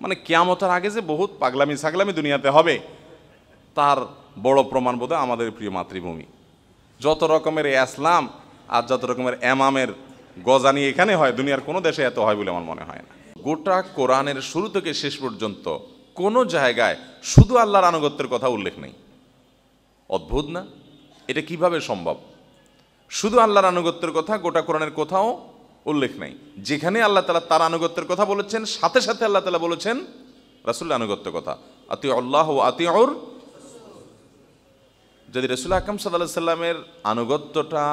মানে কিয়ামতের আগে যে বহুত পাগলামি ছাগলামি দুনিয়াতে হবে, তার বড় প্রমাণ বোধহয় আমাদের প্রিয় মাতৃভূমি। যত রকমের ইসলাম আর যত রকমের এমামের গজানি এখানে হয়, দুনিয়ার কোনো দেশে এত হয় বলে আমার মনে হয় না। গোটা কোরআনের শুরু থেকে শেষ পর্যন্ত কোনো জায়গায় শুধু আল্লাহর আনুগত্যের কথা উল্লেখ নেই। অদ্ভুত না? এটা কিভাবে সম্ভব? শুধু আল্লাহর আনুগত্যের কথা গোটা কোরআনের কোথাও উল্লেখ নেই। যেখানে আল্লাহ তাআলা তার আনুগত্যের কথা বলেছেন, সাথে সাথে আল্লাহ তাআলা বলেছেন রাসূলের আনুগত্যের কথা, আতিউ আল্লাহ ওয়া আতিউর। যদি রাসূল আকরাম সাল্লাল্লাহু আলাইহি সাল্লামের আনুগত্যটা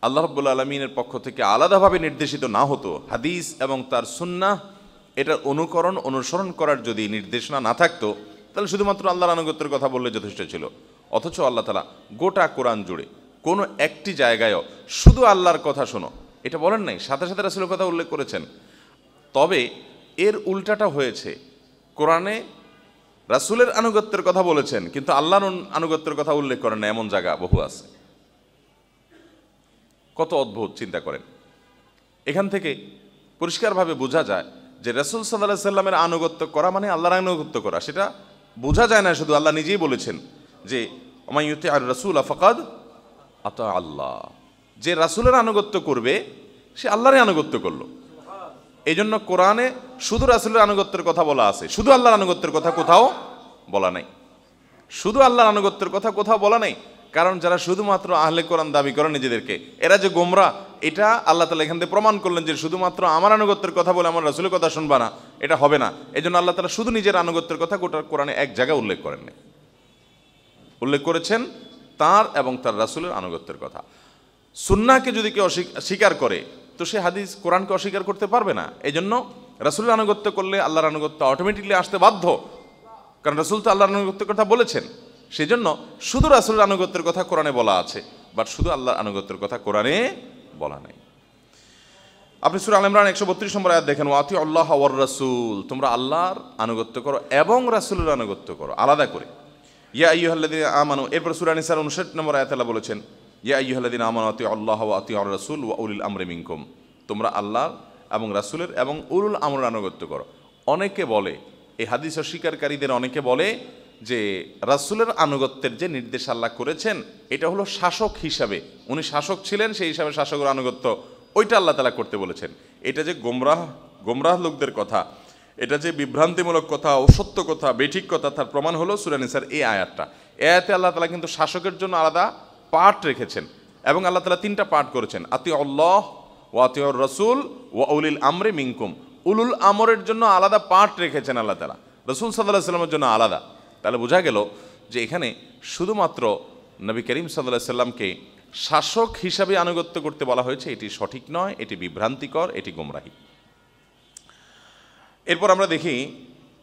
আল্লাহ রাব্বুল আলামিনের পক্ষ থেকে আলাদাভাবে নির্দেশিত না হতো, হাদিস এবং তার সুন্নাহ এটার অনুসরণ করার যদি নির্দেশনা না থাকতো, তাহলে শুধুমাত্র আল্লাহর আনুগত্যের কথা বললে যথেষ্ট ছিল। অথচ আল্লাহ তাআলা গোটা কোরআন জুড়ে কোনো একটি জায়গায়ও শুধু আল্লাহর কথা শোনো এটা বলেন নাই, সাথে সাথে রাসূলের কথা উল্লেখ করেছেন। তবে এর উল্টাটা হয়েছে, কোরআনে রাসূলের আনুগত্যের কথা বলেছেন কিন্তু আল্লাহর আনুগত্যের কথা উল্লেখ করেন না, এমন জায়গা বহু আছে। কত অদ্ভুত, চিন্তা করেন। এখান থেকে পরিষ্কারভাবে বোঝা যায় যে রাসূল সাল্লাল্লাহু আলাইহি সাল্লামের আনুগত্য করা মানে আল্লাহর আনুগত্য করা। সেটা বোঝা যায় না, শুধু আল্লাহ নিজেই বলেছেন যে ওয়া মান ইউতি'আর রাসূলা ফাকাদ আতা আল্লাহ। যে রাসূলের আনুগত্য করবে সে আল্লাহরই আনুগত্য করলো। এই জন্য কোরআনে শুধু রাসূলের আনুগত্যের কথা বলা আছে, শুধু আল্লাহর আনুগত্যের কথা কোথাও বলা নাই। শুধু আল্লাহর আনুগত্যের কথা কোথাও বলা নাই, কারণ যারা শুধুমাত্র আহলে কোরআন দাবি করে নিজেদেরকে, এরা যে গোমরা, এটা আল্লাহ তাআলা এখান থেকে প্রমাণ করলেন যে শুধুমাত্র আমার আনুগত্যের কথা বলে আমার রাসূলের কথা শুনবা না, এটা হবে না। এই জন্য আল্লাহ তাআলা শুধু নিজের আনুগত্যের কথা গোটা কোরআনে এক জায়গায় উল্লেখ করেন নাই, উল্লেখ করেছেন তার এবং তার রাসূলের আনুগত্যের কথা। সুন্নাহকে যদি কেউ স্বীকার করে তো সে হাদিস কোরআনকে অস্বীকার করতে পারবে না। এই জন্য রাসূলের আনুগত্য করলে আল্লাহর আনুগত্য অটোমেটিকলি আসতে বাধ্য, কারণ রাসূল তো আল্লাহর আনুগত্যের কথা বলেছেন। সেই জন্য শুধু রাসূলের আনুগত্যের কথা কোরআনে বলা আছে, বাট শুধু আল্লাহর আনুগত্যের কথা কোরআনে বলা নাই। আপনি সূরা আল ইমরান 132 নম্বর আয়াত দেখেন, ওয়া আতিউ আল্লাহ ওয়ার রাসূল, তোমরা আল্লাহর আনুগত্য করো এবং রাসূলের আনুগত্য করো আলাদা করে। ইয়া আইয়ুহাল্লাযীনা আমানু, এরপর সূরা নিসার 59 নম্বর আয়াতে আল্লাহ বলেছেন, ইয়া আইয়ুহাল্লাযীনা আমানু আতিউ আল্লাহ ওয়া আতিউর রাসূল ওয়া উলিল আমরি মিনকুম, তোমরা আল্লাহর এবং রাসূলের এবং উলুল আমরের আনুগত্য করো। অনেকে বলে, এই হাদিস অস্বীকারীদের অনেকে বলে যে রাসূলের আনুগত্যের যে নির্দেশ আল্লাহ করেছেন এটা হলো শাসক হিসাবে, উনি শাসক ছিলেন সেই হিসাবে শাসকের আনুগত্য ওইটা আল্লাহ তাআলা করতে বলেছেন। এটা যে গোমরাহ লোকদের কথা, এটা যে বিভ্রান্তিমূলক কথা, অসত্য কথা, বেঠিক কথা, তার প্রমাণ হলো সূরা নিসার এই আয়াতটা। এই আয়াতে আল্লাহ তাআলা কিন্তু শাসকের জন্য আলাদা পার্ট রেখেছেন এবং আল্লাহ তাআলা 3টা পার্ট করেছেন, আতিউ আল্লাহ ওয়া আতিউর রাসূল ওয়া উলিল আমরি মিনকুম। উলুল আমরের জন্য আলাদা পার্ট রেখেছেন আল্লাহ তাআলা, রাসূল সাল্লাল্লাহু আলাইহি ওয়াসাল্লামের জন্য আলাদা। তাহলে বোঝা গেল যে এখানে শুধুমাত্র নবী করিম সাল্লাল্লাহু আলাইহি সাল্লামকে শাসক হিসাবে আনুগত্য করতে বলা হয়েছে, এটি সঠিক নয়, এটি বিভ্রান্তিকর, এটি গোমরাহী। এরপর আমরা দেখি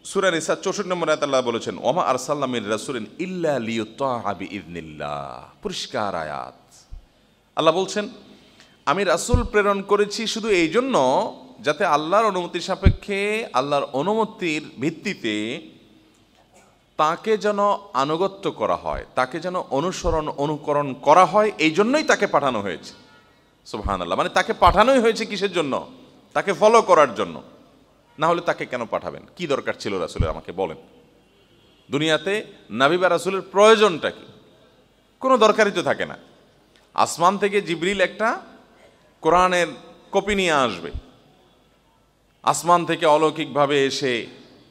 সূরা নিসা 64 নম্বর আয়াতে আল্লাহ বলেছেন, ওয়া মা আরসালনা মির রাসূলিন ইল্লা লিইউতাআ বিইذনিল্লাহ। পরিষ্কার আয়াত। আল্লাহ বলছেন আমি রাসূল প্রেরণ করেছি শুধু এই জন্য যাতে আল্লাহর অনুমতির সাপেক্ষে, আল্লাহর অনুমতির ভিত্তিতে তাকে যেন আনুগত্য করা হয়, তাকে যেন অনুকরণ করা হয়, এই জন্যই তাকে পাঠানো হয়েছে। সুবহানাল্লাহ। মানে তাকে পাঠানোই হয়েছে কিসের জন্য? তাকে ফলো করার জন্য। না হলে তাকে কেন পাঠাবেন? কি দরকার ছিল রাসূলের, আমাকে বলেন। দুনিয়াতে নবী বা রাসূলের প্রয়োজনটা কি? কোনো দরকারই তো থাকে না। আসমান থেকে জিবরিল একটা কোরআনের কপি নিয়ে আসবে, আসমান থেকে অলৌকিকভাবে এসে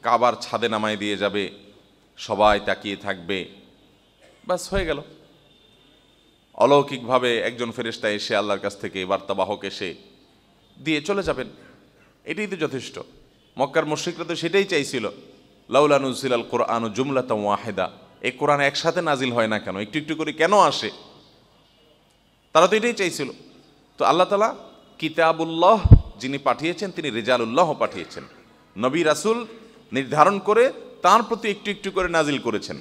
কাবার ছাদে নামায় দিয়ে যাবে, সবাই তাকিয়ে থাকবে, বাস হয়ে গেল। অলৌকিকভাবে একজন ফেরেশতা এসে আল্লাহর কাছ থেকে বার্তাবাহক এসে দিয়ে চলে যাবেন, এটাই তো যথেষ্ট। মক্কার মুশরিকরা তো সেটাই চাইছিল, লাউলা নুজিলাল কুরআনু জুমলাতান ওয়াহিদা, এই কোরআন একসাথে নাজিল হয় না কেন, একটু একটু করে কেন আসে? তারা তো এটাই চাইছিল। তো আল্লাহ তাআলা কিতাবুল্লাহ যিনি পাঠিয়েছেন তিনি রিজালুল্লাহ পাঠিয়েছেন, নবী রাসূল নির্ধারণ করে তার প্রতি একটু একটু করে নাজিল করেছেন।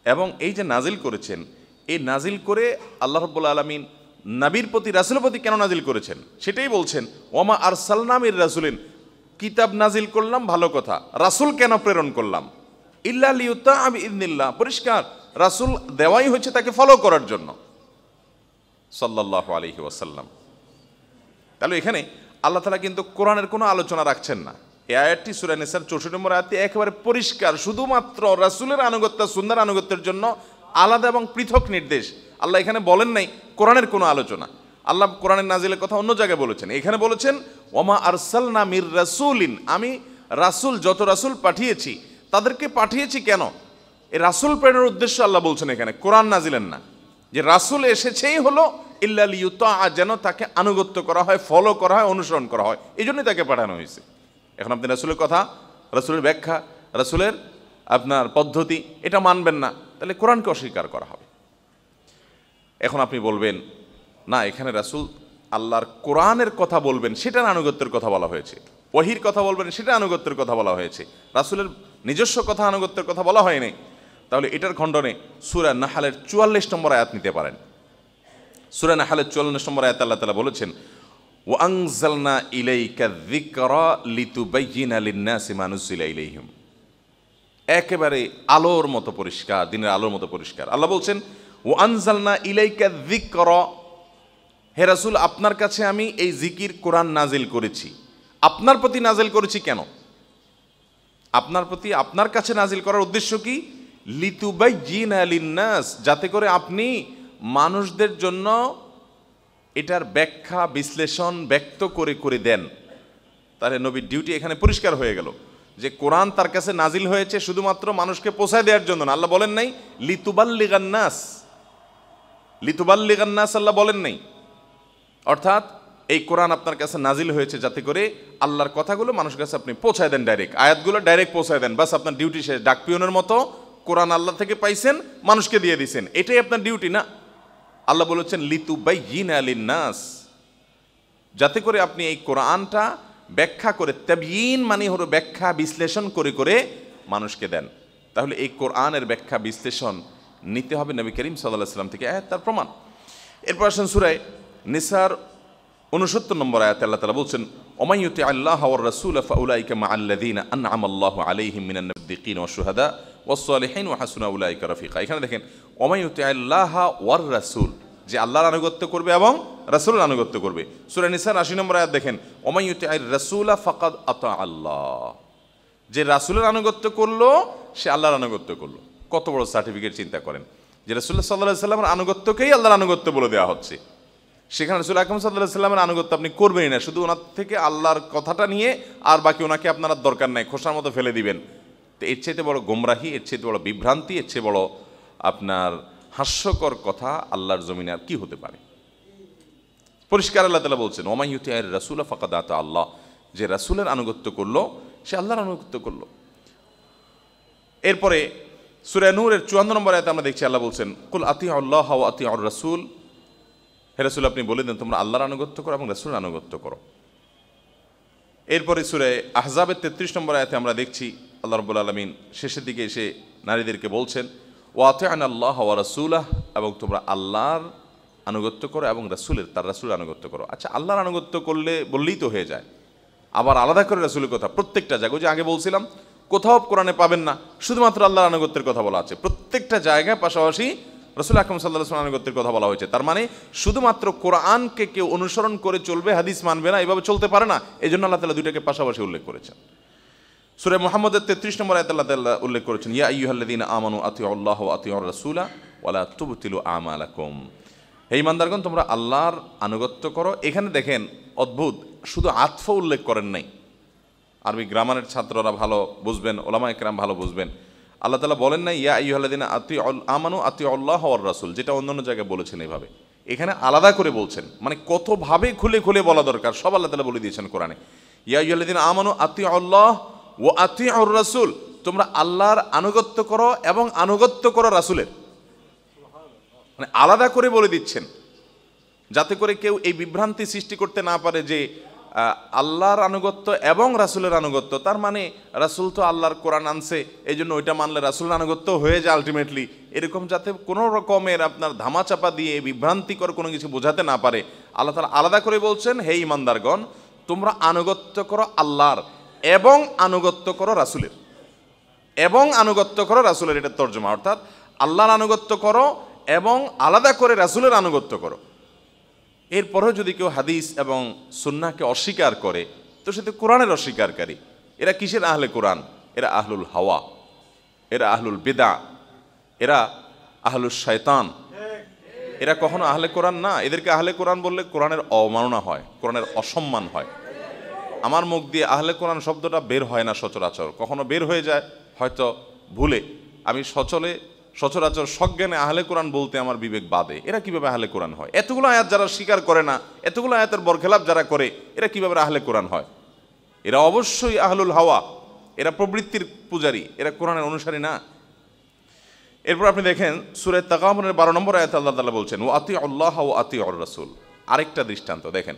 এবং এই যে নাজিল করেছেন, এই নাজিল করে আল্লাহ রাব্বুল আলামিন নবীর প্রতি, রাসূলের প্রতি কেন নাজিল করেছেন সেটাই বলছেন, ওয়ামা আরসালনা মির রাসূলিন, কিতাব নাজিল করলাম ভালো কথা, রাসূল কেন প্রেরণ করলাম? ইল্লা লিইউতাআ বিইذনিল্লাহ। পরিষ্কার, রাসূল দেওয়াই হচ্ছে তাকে ফলো করার জন্য, সাল্লাল্লাহু আলাইহি ওয়াসাল্লাম। তাহলে এখানে আল্লাহ তাআলা কিন্তু কোরআনের কোনো আলোচনা রাখছেন না, এই আয়াতটি সূরা নিসার 64 নম্বর আয়াতে একেবারে পরিষ্কার, শুধুমাত্র রাসূলের আনুগত্য সুন্নাহর আনুগত্যের জন্য আলাদা এবং পৃথক নির্দেশ। আল্লাহ এখানে বলেন নাই কোরআনের কোনো আলোচনা। আল্লাহ কোরআনের নাজিলের কথা অন্য জায়গায় বলেছেন, এখানে বলেছেন ওমা আরসালনা মির রাসূলিন, আমি রাসূল যত রাসূল পাঠিয়েছি তাদেরকে পাঠিয়েছি কেন? এই রাসূল প্রেরণের উদ্দেশ্য আল্লাহ বলছেন এখানে, কোরআন নাজিলেন না। যে রাসূল এসেছেই হলো ইল্লা লিয়ুতা, যেন তাকে আনুগত্য করা হয়, ফলো করা হয়, অনুসরণ করা হয়, এই জন্যই তাকে পাঠানো হয়েছে। এখন আপনি রাসূলের কথা, রাসূলের ব্যাখ্যা, রাসূলের আপনার পদ্ধতি এটা মানবেন না, তাহলে কোরআনকে অস্বীকার করা হবে। এখন আপনি বলবেন না, এখানে রাসূল আল্লাহর কোরআনের কথা বলবেন, সেটার আনুগত্যের কথা বলা হয়েছে, ওহীর কথা বলবেন, সেটা আনুগত্যের কথা বলা হয়েছে, রাসূলের নিজস্ব কথা আনুগত্যের কথা বলা হয়নি। তাহলে এটার খণ্ডনে সূরা নাহলের 44 নম্বর আয়াত নিতে পারেন। সূরা নাহলের 44 নম্বর আয়াতে আল্লাহ তাআলা বলেছেন ওয়া আনজালনা ইলাইকা যিকরা লিতুবাইয়িনা লিন-নাসি মা নুজিলা ইলাইহিম। একেবারে আলোর মতো পরিষ্কার, দিনের আলোর মতো পরিষ্কার। আল্লাহ বলছেন ওয়া আনজালনা ইলাইকা যিকরা, হে রাসূল আপনার কাছে আমি এই জিকির কোরআন নাজিল করেছি। আপনার প্রতি নাজিল করেছি কেন? আপনার প্রতি, আপনার কাছে নাজিল করার উদ্দেশ্য কি? লিতুবাইয়িনা লিন-নাস, যাতে করে আপনি মানুষদের জন্য এটার ব্যাখ্যা বিশ্লেষণ ব্যক্ত করে করে দেন। তাহলে নবীর ডিউটি এখানে পরিষ্কার হয়ে গেল যে কোরআন তার কাছে নাজিল হয়েছে শুধুমাত্র মানুষকে পৌঁছায় দেওয়ার জন্য না। আল্লাহ বলেন নাই লিতুবাল্লিগান নাস, লিতুবাল্লিগান নাস আল্লাহ বলেন নাই। অর্থাৎ এই কোরআন আপনার কাছে নাজিল হয়েছে যাতে করে আল্লাহর কথাগুলো মানুষের কাছে আপনি পৌঁছায় দেন, ডাইরেক্ট আয়াতগুলো ডাইরেক্ট পৌঁছায় দেন, বাস আপনার ডিউটি শেষ। ডাক পিয়নের মতো কোরআন আল্লাহ থেকে পাইছেন, মানুষকে দিয়ে দিয়েছেন, এটাই আপনার ডিউটি না। আল্লাহ বলেছেন লিতুবাইয়িনা লিন-নাস, যাতে করে আপনি এই কোরআনটা ব্যাখ্যা করে, তাবয়িন মানে হলো ব্যাখ্যা বিশ্লেষণ করে করে মানুষকে দেন। তাহলে এই কোরআনের ব্যাখ্যা বিশ্লেষণ নিতে হবে নবী করিম সাল্লাল্লাহু আলাইহি ওয়াসাল্লাম থেকে, আয়াত তার প্রমাণ। এরপর আসেন সূরা নিসার 69 নম্বর আয়াতে আল্লাহ তাআলা বলছেন ওমান ইউতি আল্লাহ ওয়ার রাসূল ফাউলাইকা মাআল্লাযীনা আনআমা আল্লাহু আলাইহিম মিনান নাবিয়্যিন ওয়াশ শুহাদা ওয়াস সালিহিন ওয়া হাসুনা উলাইকা রাফিকা। এখানে দেখেন ওমান ইউতি আল্লাহ ওয়ার রাসূল, যে আল্লাহর আনুগত্য করবে এবং রাসূলের আনুগত্য করবে। সূরা নিসার 80 নম্বর আয়াত দেখেন ওমান ইউতি আর রাসূলা ফাকাদ আতা আল্লাহ, যে রাসূলের আনুগত্য করলো সে আল্লাহর আনুগত্য করলো। কত বড় সার্টিফিকেট চিন্তা করেন, যে রাসূলুল্লাহ সাল্লাল্লাহু আলাইহি ওয়াসাল্লামের আনুগত্যকেই আল্লাহর আনুগত্য বলে দেওয়া হচ্ছে। সেখানে রাসূল আকরাম সাল্লাল্লাহু আলাইহি ওয়াসাল্লামের আনুগত্য আপনি করবেনই না, শুধু ওনার থেকে আল্লাহর কথাটা নিয়ে আর বাকি ওনাকে আপনার দরকার নাই, খোসার মতো ফেলে দিবেন। তো এর চাইতে বড় গোমরাহি, এর চাইতে বড় বিভ্রান্তি, এর চেয়ে বড় আপনার হাস্যকর কথা আল্লাহর জমিনে আর কি হতে পারে? পরিষ্কার আল্লাহ তাআলা বলছেন ওমান ইউতি আর রাসূলা ফাকাদ আতা আল্লাহ, যে রাসূলের আনুগত্য করলো সে আল্লাহর আনুগত্য করলো। এরপরে সূরা নূরের 54 নম্বর আয়াতে আমরা দেখছি আল্লাহ বলছেন কুল আতিউ আল্লাহ ওয়া আতিউ আর রাসূল, হে রাসূল আপনি বলে দেন তোমরা আল্লাহর আনুগত্য করো এবং রাসূলের আনুগত্য করো। এরপরে সূরা আহজাবের 33 নম্বর আয়াতে আমরা দেখছি আল্লাহ রাব্বুল আলামিন শেষের দিকে এসে নারীদেরকে বলছেন ওয়া আতিউনা আল্লাহ ওয়া রাসূলাহ, এবং তোমরা আল্লাহর আনুগত্য করো এবং রাসূলের, তার রাসূলের আনুগত্য করো। আচ্ছা, আল্লাহর আনুগত্য করলে বললেই তো হয়ে যায়, আবার আলাদা করে রাসূলের কথা প্রত্যেকটা জায়গায়, যে আগে বলছিলাম কোথাও কোরআনে পাবেন না শুধুমাত্র আল্লাহর আনুগত্যের কথা বলা আছে, প্রত্যেকটা জায়গায় পাশাপাশি রাসূল আকরাম সাল্লাল্লাহু আলাইহি ওয়াসাল্লাম আনুগত্যের কথা বলা হয়েছে। তার মানে শুধুমাত্র কোরআনকে কেউ অনুসরণ করে চলবে, হাদিস মানবে না, এভাবে চলতে পারে না। এই জন্য আল্লাহ তাআলা দুইটাকে পাশাপাশি উল্লেখ করেছেন। সূরা মুহাম্মদের 33 নম্বর আয়াতে আল্লাহ তাআলা উল্লেখ করেছেন ইয়া আইয়ুহাল্লাযীনা আমানু আতিউ আল্লাহ ওয়া আতিউর রাসূলা ওয়া লা তুবতিলু আমালাকুম, হে ঈমানদারগণ তোমরা আল্লাহর আনুগত্য করো। এখানে দেখেন অদ্ভুত, শুধু আতফ উল্লেখ করেন নাই। আরবি গ্রামারের ছাত্ররা ভালো বুঝবেন, ওলামা ইকরাম ভালো বুঝবেন। আল্লাহ তাআলা বলেন না ইয়া আইয়ুহাল্লাযীনা আমানু আতিউ আল্লাহ ওয়ার রাসূল, যেটা অন্যান্য জায়গায় বলেছেন এইভাবে, এখানে আলাদা করে বলছেন। মানে কতভাবে খুলে খুলে বলা দরকার সব আল্লাহ তাআলা বলে দিয়েছেন কোরআনে। ইয়া আইয়ুহাল্লাযীনা আমানু আতিউ আল্লাহ ওয়া আতিউর রাসূল, তোমরা আল্লাহর আনুগত্য করো এবং আনুগত্য করো রাসূলের। মানে আলাদা করে বলে দিচ্ছেন যাতে করে কেউ এই বিভ্রান্তি সৃষ্টি করতে না পারে যে আল্লাহর আনুগত্য এবং রাসূলের আনুগত্য, তার মানে রাসূল তো আল্লাহর কোরআন আনছে এই জন্য ওইটা মানলে রাসূলের আনুগত্য হয়ে যায় আলটিমেটলি, এরকম যাতে কোনো রকমের আপনার ধামাচাপা দিয়ে বিভ্রান্তিকর কোনো কিছু বোঝাতে না পারে। আল্লাহ তাআলা আলাদা করে বলছেন হে ঈমানদারগণ তোমরা আনুগত্য করো আল্লাহর এবং আনুগত্য করো রাসূলের, এবং আনুগত্য করো রাসূলের, এটা তর্জমা। অর্থাৎ আল্লাহর আনুগত্য করো এবং আলাদা করে রাসূলের আনুগত্য করো। এরপরেও যদি কেউ হাদিস এবং সুন্নাহকে অস্বীকার করে তো সে তো কোরআনের অস্বীকারী। এরা কিসের আহলে কোরআন? এরা আহলুল হাওয়া, এরা আহলুল বিদা, এরা আহলুল শয়তান। এরা কখনো আহলে কোরআন না। এদেরকে আহলে কোরআন বললে কোরআনের অবমাননা হয়, কোরআনের অসম্মান হয়। আমার মুখ দিয়ে আহলে কোরআন শব্দটা বের হয় না সচরাচর, কখনো বের হয়ে যায় হয়তো ভুলে। আমি সচরাচর সজ্ঞানে আহলে কোরআন বলতে আমার বিবেক বাদে। এরা কিভাবে আহলে কোরআন হয়? এতগুলো আয়াত যারা স্বীকার করে না, এতগুলো আয়াতের বরখেলাপ যারা করে, এরা কিভাবে আহলে কোরআন হয়? এরা অবশ্যই আহলুল হাওয়া, এরা প্রবৃত্তির পূজারী, এরা কোরআনের অনুসারী না। এরপর আপনি দেখেন সূরা তাগাবুনের 12 নম্বর আয়াতে আল্লাহ তাআলা বলছেন ওয়া আতিউল্লাহ ওয়া আতিউর রাসূল। আরেকটা দৃষ্টান্ত দেখেন,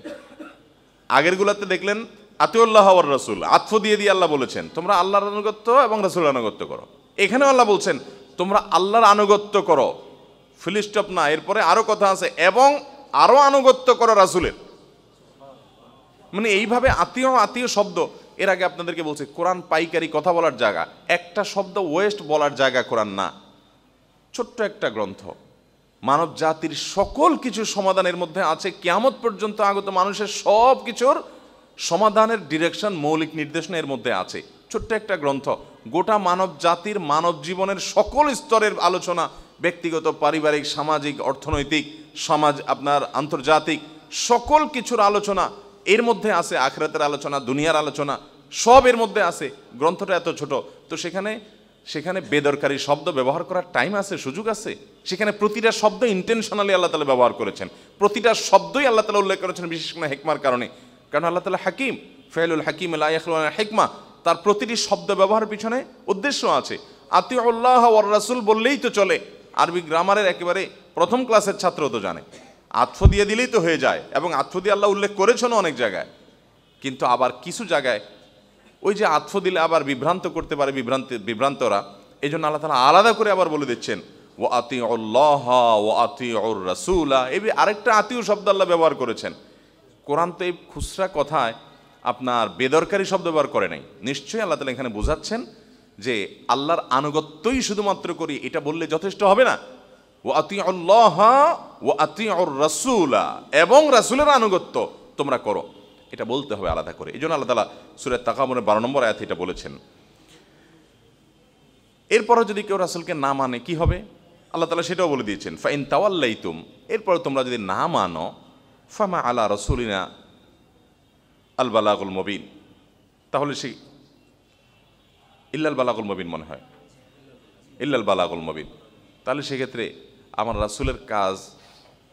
আগেরগুলোতে দেখলেন আতিউল্লাহ ওয়ার রাসূল, আতফ দিয়ে দিয়ে আল্লাহ বলেছেন তোমরা আল্লাহর আনুগত্য এবং রাসূলের আনুগত্য করো। এখানেও আল্লাহ বলছেন তোমরা আল্লাহর আনুগত্য করো, ফুল স্টপ না, এরপরে আরো কথা আছে এবং আরো আনুগত্য করো রাসূলের। মানে এইভাবে আত্মীয় আত্মীয় শব্দ, এর আগে আপনাদেরকে বলছি কোরআন পাইকারি কথা বলার জায়গা, একটা শব্দ ওয়েস্ট বলার জায়গা কোরআন না। ছোট্ট একটা গ্রন্থ, মানব জাতির সকল কিছুর সমাধানের মধ্যে আছে, কিয়ামত পর্যন্ত আগত মানুষের সব কিছুর সমাধানের ডিরেকশন, মৌলিক নির্দেশনা এর মধ্যে আছে। ছোট্ট একটা গ্রন্থ, গোটা মানব জাতির মানব জীবনের সকল স্তরের আলোচনা, ব্যক্তিগত, পারিবারিক, সামাজিক, অর্থনৈতিক, সমাজ, আপনার আন্তর্জাতিক সকল কিছুর আলোচনা এর মধ্যে আছে। আখিরাতের আলোচনা, দুনিয়ার আলোচনা সব এর মধ্যে আছে। গ্রন্থটা এত ছোট, তো সেখানে বেদরকারি শব্দ ব্যবহার করার টাইম আছে, সুযোগ আছে। সেখানে প্রতিটা শব্দ ইন্টেনশনালি আল্লাহ তাআলা ব্যবহার করেছেন, প্রতিটা শব্দই আল্লাহ তাআলা উল্লেখ করেছেন বিশেষ করে হিকমার কারণে। কারণ আল্লাহ তাআলা হাকিম, ফাইলুল হাকিম লা ইয়াখলু আন হিকমা, তার প্রতিটি শব্দ ব্যবহারের পিছনে উদ্দেশ্য আছে। আতিউল্লাহ ওয়ার রাসূল বললেই তো চলে, আরবি গ্রামারের একেবারে প্রথম ক্লাসের ছাত্র তো জানে। আতফ দিয়ে দিলেই তো হয়ে যায়, এবং আতফ দিয়ে আল্লাহ উল্লেখ করেছেন অনেক জায়গায়। কিন্তু আবার কিছু জায়গায় ওই যে আতফ দিলে আবার বিভ্রান্ত করতে পারে বিভ্রান্তরা, এই জন্য আল্লাহ তাআলা আলাদা করে আবার বলে দিচ্ছেন ওয়া আতিউল্লাহ ওয়া আতিউর রাসূলা। এই আরেকটা আতিউ শব্দ আল্লাহ ব্যবহার করেছেন। কোরআন তো এই খুচরা কথায় আপনার বেদরকারি শব্দ ব্যবহার করে নাই। নিশ্চয়ই আল্লাহ তাআলা এখানে বোঝাচ্ছেন যে আল্লাহর আনুগত্যই শুধুমাত্র করি এটা বললে যথেষ্ট হবে না। ওয়া আতিউল্লাহ ওয়া আতিউর রাসূলা, এবং রাসূলের আনুগত্য তোমরা করো, এটা বলতে হবে আলাদা করে। এই জন্য আল্লাহ তাআলা সূরা তাকাবুনের 12 নম্বর আয়াতে এটা বলেছেন। এরপরও যদি কেউ রাসূলকে না মানে কি হবে আল্লাহ তাআলা সেটাও বলে দিয়েছেন, ফাইন তাওয়াল্লাইতুম, এরপর তোমরা যদি না মানো, ফামা আলা রাসূলিনা আল বালাগুল মুবিন, তাহলে সেই ইল্লাল বালাগুল মুবিন মনে হয়, ইল্লাল বালাগুল মুবিন, তাহলে সেক্ষেত্রে আমার রাসূলের কাজ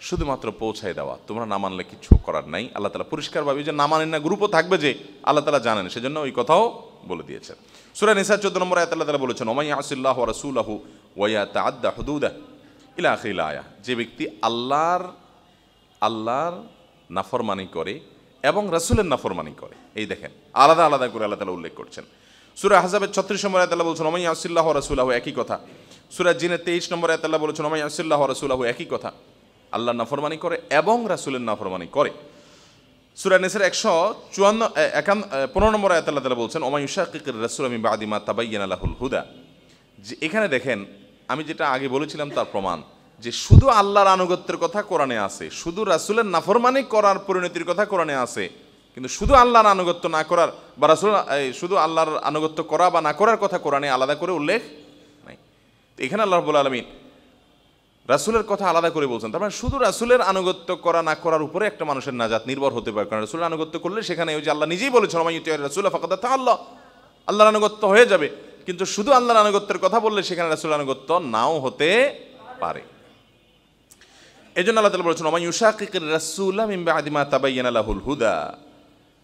শুধুমাত্র পৌঁছায় দেওয়া, তোমরা না মানলে কিছু করার নাই। আল্লাহ তাআলা পরিষ্কারভাবে যে না মানেন না গ্রুপও থাকবে যে আল্লাহ তাআলা জানেন, সেজন্য ওই কথাও বলে দিয়েছেন। সূরা নিসা 14 নম্বর আয়াতে আল্লাহ তাআলা বলেছেন ওমাই ইয়াসিল্লাহু ওয়া রাসূলাহু ওয়া ইয়াতাআদ্দা হুদুদাহু ইলা আখিরিল আয়া, যে ব্যক্তি আল্লাহর নাফরমানি করে এবং রাসূলের নাফরমানি করে, এই দেখেন আলাদা আলাদা করে আল্লাহ তাআলা উল্লেখ করছেন। সূরা আহজাবের 36 নম্বর আয়াতে আল্লাহ বলেছেন ওমাই ইয়াসিল্লাহু ওয়া রাসূলাহু, একই কথা। সূরা জিনের 23 নম্বর আয়াতে আল্লাহ বলেছেন ওমাই ইয়াসিল্লাহু ওয়া রাসূলাহু, একই কথা, আল্লাহর নাফরমানি করে এবং রাসূলের নাফরমানি করে। সূরা নিসার 15 নম্বর আয়াতে আল্লাহ তাআলা বলছেন ওমা ইউশাকিকির রাসূলা মিন বাদি মা তাবায়্যানা লাহুল হুদা। যে এখানে দেখেন আমি যেটা আগে বলেছিলাম তার প্রমাণ, যে শুধু আল্লাহর আনুগত্যের কথা কোরআনে আছে, শুধু রাসূলের নাফরমানি করার পরিণতির কথা কোরআনে আছে, কিন্তু শুধু আল্লাহর আনুগত্য না করার বা শুধু আল্লাহর আনুগত্য করা বা না করার কথা কোরআনে আলাদা করে উল্লেখ নাই। তো এখানে আল্লাহ রাব্বুল আলামিন রাসূলের কথা আলাদা করে বলছেন, তার মানে শুধু রাসূলের আনুগত্য করা না করার উপরে একটা মানুষের নাজাত নির্ভর হতে পারে। কারণ রাসূলের আনুগত্য করলে সেখানে ওই যে আল্লাহ নিজেই বলেছেন ওমাই ইউতির রাসূলা ফাকাদ আতাআল্লাহ, আল্লাহর আনুগত্য হয়ে যাবে। কিন্তু শুধু আল্লাহর আনুগত্যের কথা বললে সেখানে রাসূলের আনুগত্য নাও হতে পারে। এই জন্য আল্লাহ তাআলা বলেছেন ওমাই ইউশাকিকির রাসূলা মিন বাদি মা তাবায়্যানা লাহুল হুদা,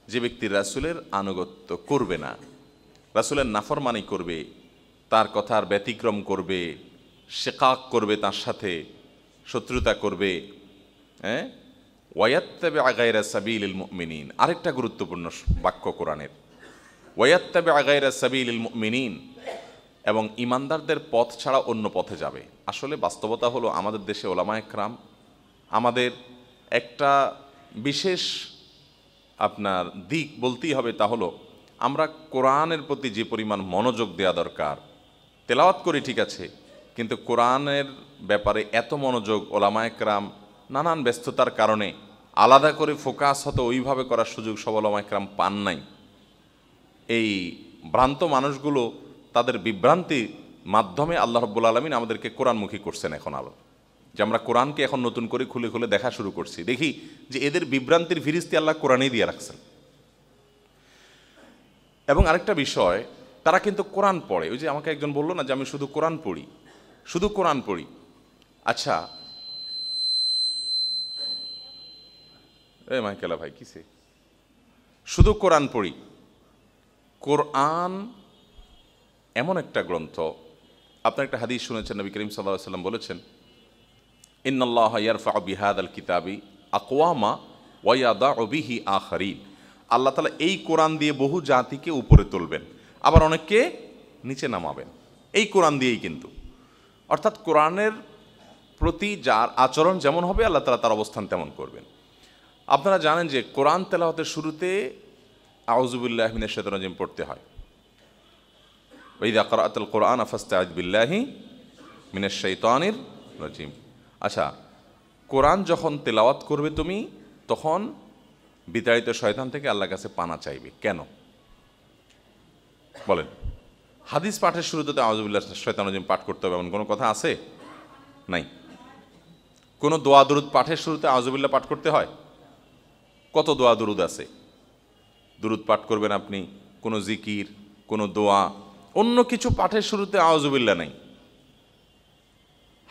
যে ব্যক্তি রাসূলের আনুগত্য করবে না, রাসূলের নাফরমানি করবে, তার কথার ব্যতিক্রম করবে, শিকাক করবে, তার সাথে শত্রুতা করবে, ওয়ায়াত্তাবিআ গায়রা সাবিলিল মুমিনিন, আরেকটা গুরুত্বপূর্ণ বাক্য কোরআনের, ওয়ায়াত্তাবিআ গায়রা সাবিলিল মুমিনিন, এবং ইমানদারদের পথ ছাড়া অন্য পথে যাবে। আসলে বাস্তবতা হলো আমাদের দেশে ওলামায়ে কেরাম, আমাদের একটা বিশেষ আপনার দিক বলতেই হবে, তা হলো আমরা কোরআনের প্রতি যে পরিমাণ মনোযোগ দেওয়া দরকার, তেলাওয়াত করি ঠিক আছে, কিন্তু কোরআনের ব্যাপারে এত মনোযোগ ওলামায়ে কেরাম নানান ব্যস্ততার কারণে আলাদা করে ফোকাস হতো ওইভাবে করার সুযোগ সব ওলামায়ে কেরাম পান নাই। এই ভ্রান্ত মানুষগুলো তাদের বিভ্রান্তির মাধ্যমে আল্লাহ রাব্বুল আলামিন আমাদেরকে কোরআনমুখী করছেন এখন আলো, যে আমরা কোরআনকে এখন নতুন করে খুলে খুলে দেখা শুরু করছি, দেখি যে এদের বিভ্রান্তির ফিরিস্তি আল্লাহ কোরআনেই দিয়ে রাখছেন। এবং আরেকটা বিষয়, তারা কিন্তু কোরআন পড়ে। ওই যে আমাকে একজন বললো না যে আমি শুধু কোরআন পড়ি, শুধু কোরআন পড়ি। আচ্ছা মাইকেলা ভাই কিসে শুধু কোরআন পড়ি? কোরআন এমন একটা গ্রন্থ, আপনার একটা হাদিস শুনেছেন, নবী করিম সাল্লাল্লাহু আলাইহি ওয়াসাল্লাম বলেছেন, ইন্নাল্লাহা ইয়ারফাউ বিহাদাল কিতাবি আকওয়ামা ওয়া ইয়াদাউ বিহি আখারিন। আল্লাহ তাআলা এই কোরআন দিয়ে বহু জাতিকে উপরে তুলবেন, আবার অনেককে নিচে নামাবেন, এই কোরআন দিয়েই কিন্তু। অর্থাৎ কোরআনের প্রতি যার আচরণ যেমন হবে আল্লাহ তাআলা তার অবস্থান তেমন করবেন। আপনারা জানেন যে কোরআন তেলাওয়াতের শুরুতে আউযু বিল্লাহি মিনাশ শাইতানির রাজিম পড়তে হয়। ওয়া ইযা ক্রাআতাল কুরআন ফাসতাইয বিল্লাহি মিনাশ শাইতানির রাজিম। আচ্ছা, কোরআন যখন তেলাওয়াত করবে তুমি, তখন বিতাড়িত শয়তান থেকে আল্লাহর কাছে পানা চাইবে। কেন বলেন? হাদিস পাঠের শুরুতে তো আউযু বিল্লাহি মিনাশ শাইতানির রাজিম পাঠ করতে হবে এমন কোনো কথা আছে? নাই। কোনো দোয়া দুরুদ পাঠের শুরুতে আউযু বিল্লাহ পাঠ করতে হয়? কত দোয়া দুরুদ আছে, দুরুদ পাঠ করবেন আপনি, কোনো জিকির, কোনো দোয়া, অন্য কিছু পাঠের শুরুতে আউযু বিল্লাহ নাই,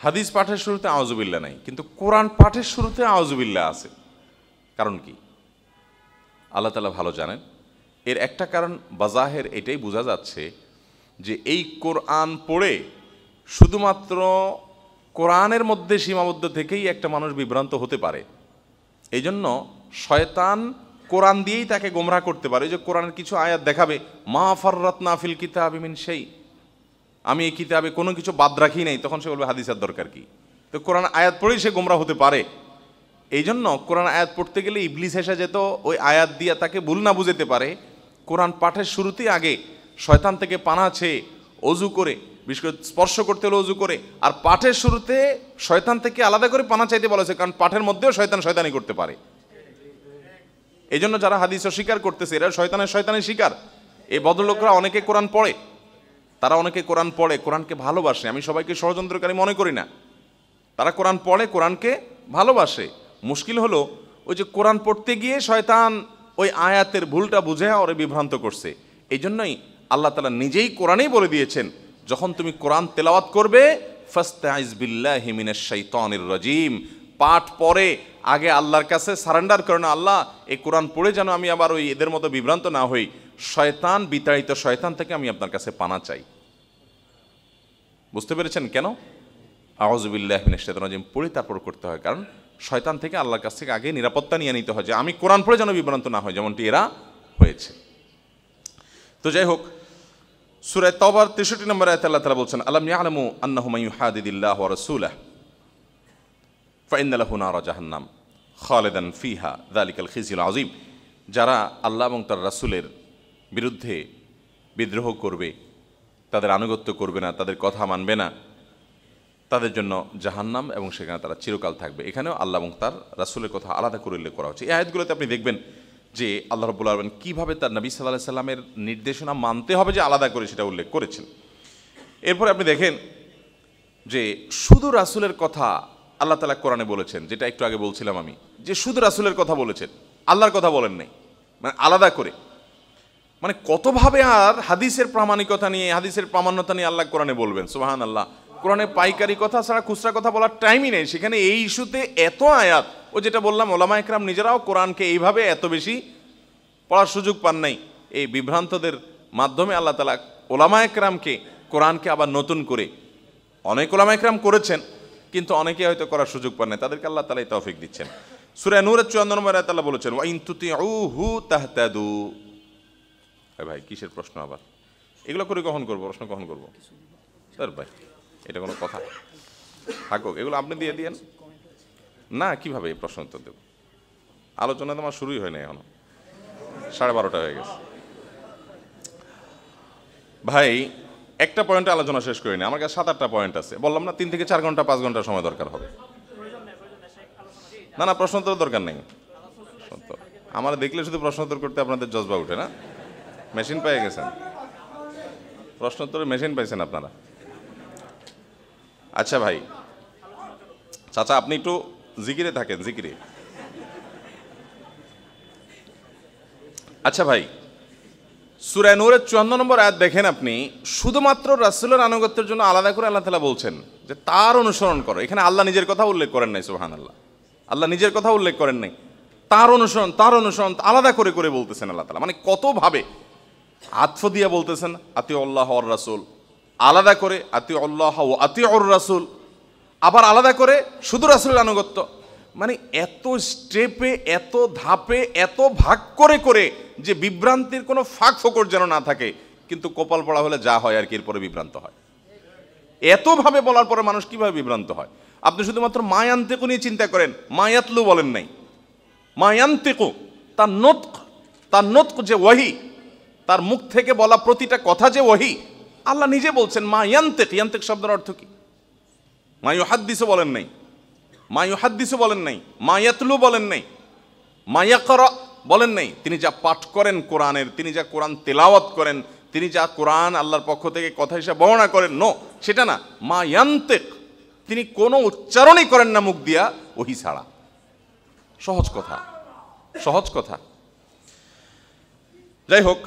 হাদিস পাঠের শুরুতে আউযু বিল্লাহ নাই, কিন্তু কোরআন পাঠের শুরুতে আউযু বিল্লাহ আছে। কারণ কি? আল্লাহ তাআলা ভালো জানেন। এর একটা কারণ বাজাহের এটাই বোঝা যাচ্ছে যে এই কোরআন পড়ে শুধুমাত্র কোরআনের মধ্যে সীমাবদ্ধ থেকেই একটা মানুষ বিভ্রান্ত হতে পারে। এই জন্য শয়তান কোরআন দিয়েই তাকে গোমরাহ করতে পারে। যে কোরআনের কিছু আয়াত দেখাবে, মা ফাররাতনা ফিল কিতাবি মিন শাই, আমি এই কিতাবে কোনো কিছু বাদ রাখি নাই, তখন সে বলবে হাদিসের দরকার কি? তো কোরআন আয়াত পড়েই সে গোমরাহ হতে পারে। এই জন্য কোরআন আয়াত পড়তে গেলে ইবলিস এসে যেত ওই আয়াত দিয়ে তাকে ভুল না বুঝতে পারে, কোরআন পাঠের শুরুতেই আগে শয়তান থেকে পানা চেয়ে অজু করে, বিশেষ করে স্পর্শ করতে হলে অজু করে, আর পাঠের শুরুতে শয়তান থেকে আলাদা করে পানা চাইতে বলা হয়েছে, কারণ পাঠের মধ্যেও শয়তান শয়তানি করতে পারে। এই জন্য যারা হাদিস অস্বীকার করতেছে এরা শয়তানের শিকার। এই ভদ্রলোকরা অনেকে কোরআন পড়ে, তারা অনেকে কোরআন পড়ে, কোরআনকে ভালোবাসে। আমি সবাইকে ষড়যন্ত্রকারী মনে করি না, তারা কোরআন পড়ে, কোরআনকে ভালোবাসে। মুশকিল হলো ওই যে কোরআন পড়তে গিয়ে শয়তান ওই আয়াতের ভুলটা বুঝে ওরে বিভ্রান্ত করছে। এই জন্যই আল্লাহ তাআলা নিজেই কোরআনেই বলে দিয়েছেন, যখন তুমি কোরআন তেলাওয়াত করবে ফাসতাইজ বিল্লাহি মিনাশ শাইতানির রাজিম, পাঠ পড়ে আগে আল্লাহর কাছে সারেন্ডার করে না, আল্লাহ এই কোরআন পড়ে যেন আমি আবার ওই এদের মতো বিভ্রান্ত না হই, শয়তান বিতাড়িত শয়তান থেকে আমি আপনার কাছে পানা চাই। বুঝতে পেরেছেন কেন আউযু বিল্লাহি মিনাশ শাইতানির রাজিম পড়ে তারপর করতে হয়? কারণ শয়তান থেকে আল্লাহর কাছ থেকে আগে নিরাপত্তা নিয়ে নিতে হয় যে আমি কোরআন পড়ে যেন বিভ্রান্ত না হয়, যেমনটি এরা হয়েছে। তো যাই হোক, সূরা তাওবার 63 নম্বর আয়াতে আল্লাহ তাআলা বলছেন, আলাম ইয়ালামু আন্নাহু মান ইউহাদিদিল্লাহ ওয়া রাসূলাহু ফাইন্না লাহু নারা জাহান্নাম খালিদান ফিহা যালিকাল খিজিউল আযীম। যারা আল্লাহ এবং তার রাসূলের বিরুদ্ধে বিদ্রোহ করবে, তাদের আনুগত্য করবে না, তাদের কথা মানবে না, তাদের জন্য জাহান্নাম এবং সেখানে তারা চিরকাল থাকবে। এখানেও আল্লাহ এবং তার রাসূলের কথা আলাদা করে উল্লেখ করা হচ্ছে। এই আয়াতগুলোতে আপনি দেখবেন যে আল্লাহ রাব্বুল আলামিন কীভাবে তার নবী সাল্লাল্লাহু আলাইহি সাল্লামের নির্দেশনা মানতে হবে যে আলাদা করে সেটা উল্লেখ করেছেন। এরপরে আপনি দেখেন যে শুধু রাসূলের কথা আল্লাহ তাআলা কোরআনে বলেছেন, যেটা একটু আগে বলছিলাম আমি, যে শুধু রাসূলের কথা বলেছেন, আল্লাহর কথা বলেন নাই, মানে আলাদা করে। মানে কতভাবে আর হাদিসের প্রামাণিকতা নিয়ে, হাদিসের প্রামাণ্যতা নিয়ে আল্লাহ কোরআনে বলবেন। সুবহানাল্লাহ, কোরআনে পাইকারি কথা ছাড়া খুচরা কথা বলার টাইমই নেই। সেখানে এই ইস্যুতে এত আয়াত, ও যেটা বললাম ওলামা একরাম নিজেরাও কোরআনকে এইভাবে এত বেশি পড়ার সুযোগ পান নাই। এই বিভ্রান্তদের মাধ্যমে আল্লাহ তাআলা ওলামা একরামকে কোরআনকে আবার নতুন করে, অনেক ওলামা একরাম করেছেন কিন্তু অনেকে হয়তো করার সুযোগ পান নাই, তাদেরকে আল্লাহ তাআলা তৌফিক দিচ্ছেন। সূরা নূরের 54 নম্বর আয়াতে আল্লাহ বলেছেন, ওয়া ইন তুতিউহু তাহতাদু। ভাই কিসের প্রশ্ন আবার? এগুলো করে কখন করবো? প্রশ্ন কখন করবো স্যার? ভাই এটা কোনো কথা? থাকুক, এগুলো আপনি দিয়ে দিয়েন না। কিভাবে এই প্রশ্ন উত্তর দেব? আলোচনা তো আমার শুরুই হয় না, এখনো 12:30 হয়ে গেছে। ভাই একটা পয়েন্টে আলোচনা শেষ করিনি, আমার কাছে 7-8টা পয়েন্ট আছে। বললাম না 3 থেকে 4 ঘন্টা 5 ঘন্টা সময় দরকার হবে। না না, প্রশ্ন উত্তর দরকার নেই। আমার দেখলে শুধু প্রশ্ন উত্তর করতে আপনাদের জজবা উঠে না? মেশিন পেয়ে গেছেন? প্রশ্নোত্তরের মেশিন পাইছেন আপনারা? আচ্ছা ভাই, চাচা আপনি একটু জিকিরে থাকেন, জিকিরে। আচ্ছা ভাই, সূরা নূরের 54 নম্বর আয়াত দেখেন আপনি, শুধুমাত্র রাসূলের আনুগত্যের জন্য আলাদা করে আল্লাহ তাআলা বলছেন যে তার অনুসরণ করো। এখানে আল্লাহ নিজের কথা উল্লেখ করেন নাই, সুবহানাল্লাহ। আল্লাহ নিজের কথা উল্লেখ করেন নাই, তার অনুসরণ আলাদা করে করে বলতেছেন আল্লাহ তাআলা। মানে কত ভাবে আতফ দিয়া বলতেছেন, আতিউল্লাহ ওয়ার রাসূল, আলাদা করে আতিউল্লাহ ওয়া আতিউর রাসূল, আবার আলাদা করে শুধু রাসূলের আনুগত্য। মানে এত স্টেপে, এত ধাপে, এত ভাগ করে করে যে বিভ্রান্তির কোনো ফাঁক ফোকর যেন না থাকে। কিন্তু কপাল পড়া হলে যা হয় আর কি, এরপরে বিভ্রান্ত হয়। এতভাবে বলার পরে মানুষ কিভাবে বিভ্রান্ত হয়? আপনি শুধুমাত্র মায়ান্তিকু নিয়ে চিন্তা করেন, মায়াতলু বলেন নাই, মায়ান্তিকু তার নতক যে ওয়াহি, তার মুখ থেকে বলা প্রতিটা কথা যে ওয়াহি, আল্লাহ নিজে বলছেন ইয়ান্তিক শব্দের অর্থ কি? মা ইউহাদ্দিসু বলেন নাই, মা ইয়াতলু বলেন নাই, মা ইয়াকরা বলেন নাই। তিনি যা পাঠ করেন কোরআনের, তিনি যা কোরআন তেলাওয়াত করেন, তিনি যা কোরআন আল্লাহর পক্ষ থেকে কথা হিসাবে বর্ণনা করেন, সেটা না। মা ইয়ান্তিক, তিনি কোনো উচ্চারণই করেন না মুখ দিয়া ওহি ছাড়া। সহজ কথা। যাই হোক,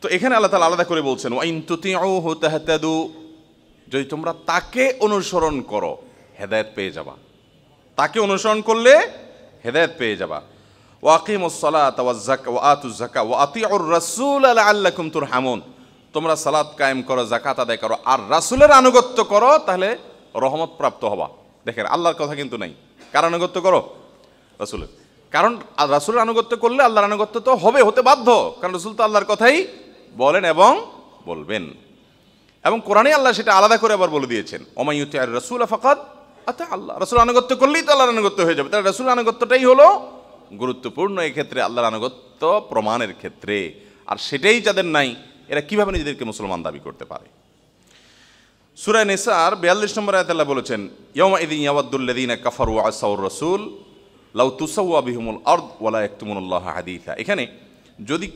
তো এখানে আল্লাহ তাআলা আলাদা করে বলছেন, ওয়া ইন তুতিউহু তাহতাদু, যদি তোমরা তাকে অনুসরণ করো হেদায়েত পেয়ে যাবা। তাকে অনুসরণ করলে হেদায়েত পেয়ে যাবা। ওয়া আকিমুস সালাতা ওয়াজ যাকাত ওয়া আতুজ যাকাত ওয়া আতিউর রাসূল লাআল্লাকুম তুরহামুন, তোমরা সালাত কায়েম করো, যাকাত আদায় করো, আর রাসূলের আনুগত্য করো, তাহলে রহমত প্রাপ্ত হবা। দেখেন, আল্লাহর কথা কিন্তু নাই। কার আনুগত্য করো? রাসূলের। কারণ রাসূলের আনুগত্য করলে আল্লাহর আনুগত্য তো হতে বাধ্য, কারণ রাসূল তো আল্লাহর কথাই বলেন এবং বলবেন। এবং কোরআনে আল্লাহ সেটা আলাদা করে আবার বলে দিয়েছেন, ওমা ইউতিআর রাসূল ফাকাদ আতা আল্লাহ, রাসূল আনুগত্য করলেই তো আল্লাহর আনুগত্য হয়ে যাবে। তাহলে রাসূল আনুগত্যটাই হলো গুরুত্বপূর্ণ এই ক্ষেত্রে, আল্লাহর আনুগত্য প্রমাণের ক্ষেত্রে। আর সেটাই যাদের নাই, এরা কিভাবে নিজেদেরকে মুসলমান দাবি করতে পারে? সূরা নিসার 42 নম্বর আয়াতে আল্লাহ বলেছেন, ইয়াওমা ইযিন ইয়াওয়াদ্দুল্লাযীনা কাফারু ওয়া আসাউর রাসূল লাউ তুসাওয়া বিহুমুল আরদ ওয়া লা ইয়াকতুমুনাল্লাহা হাদীসা। এখানে যদি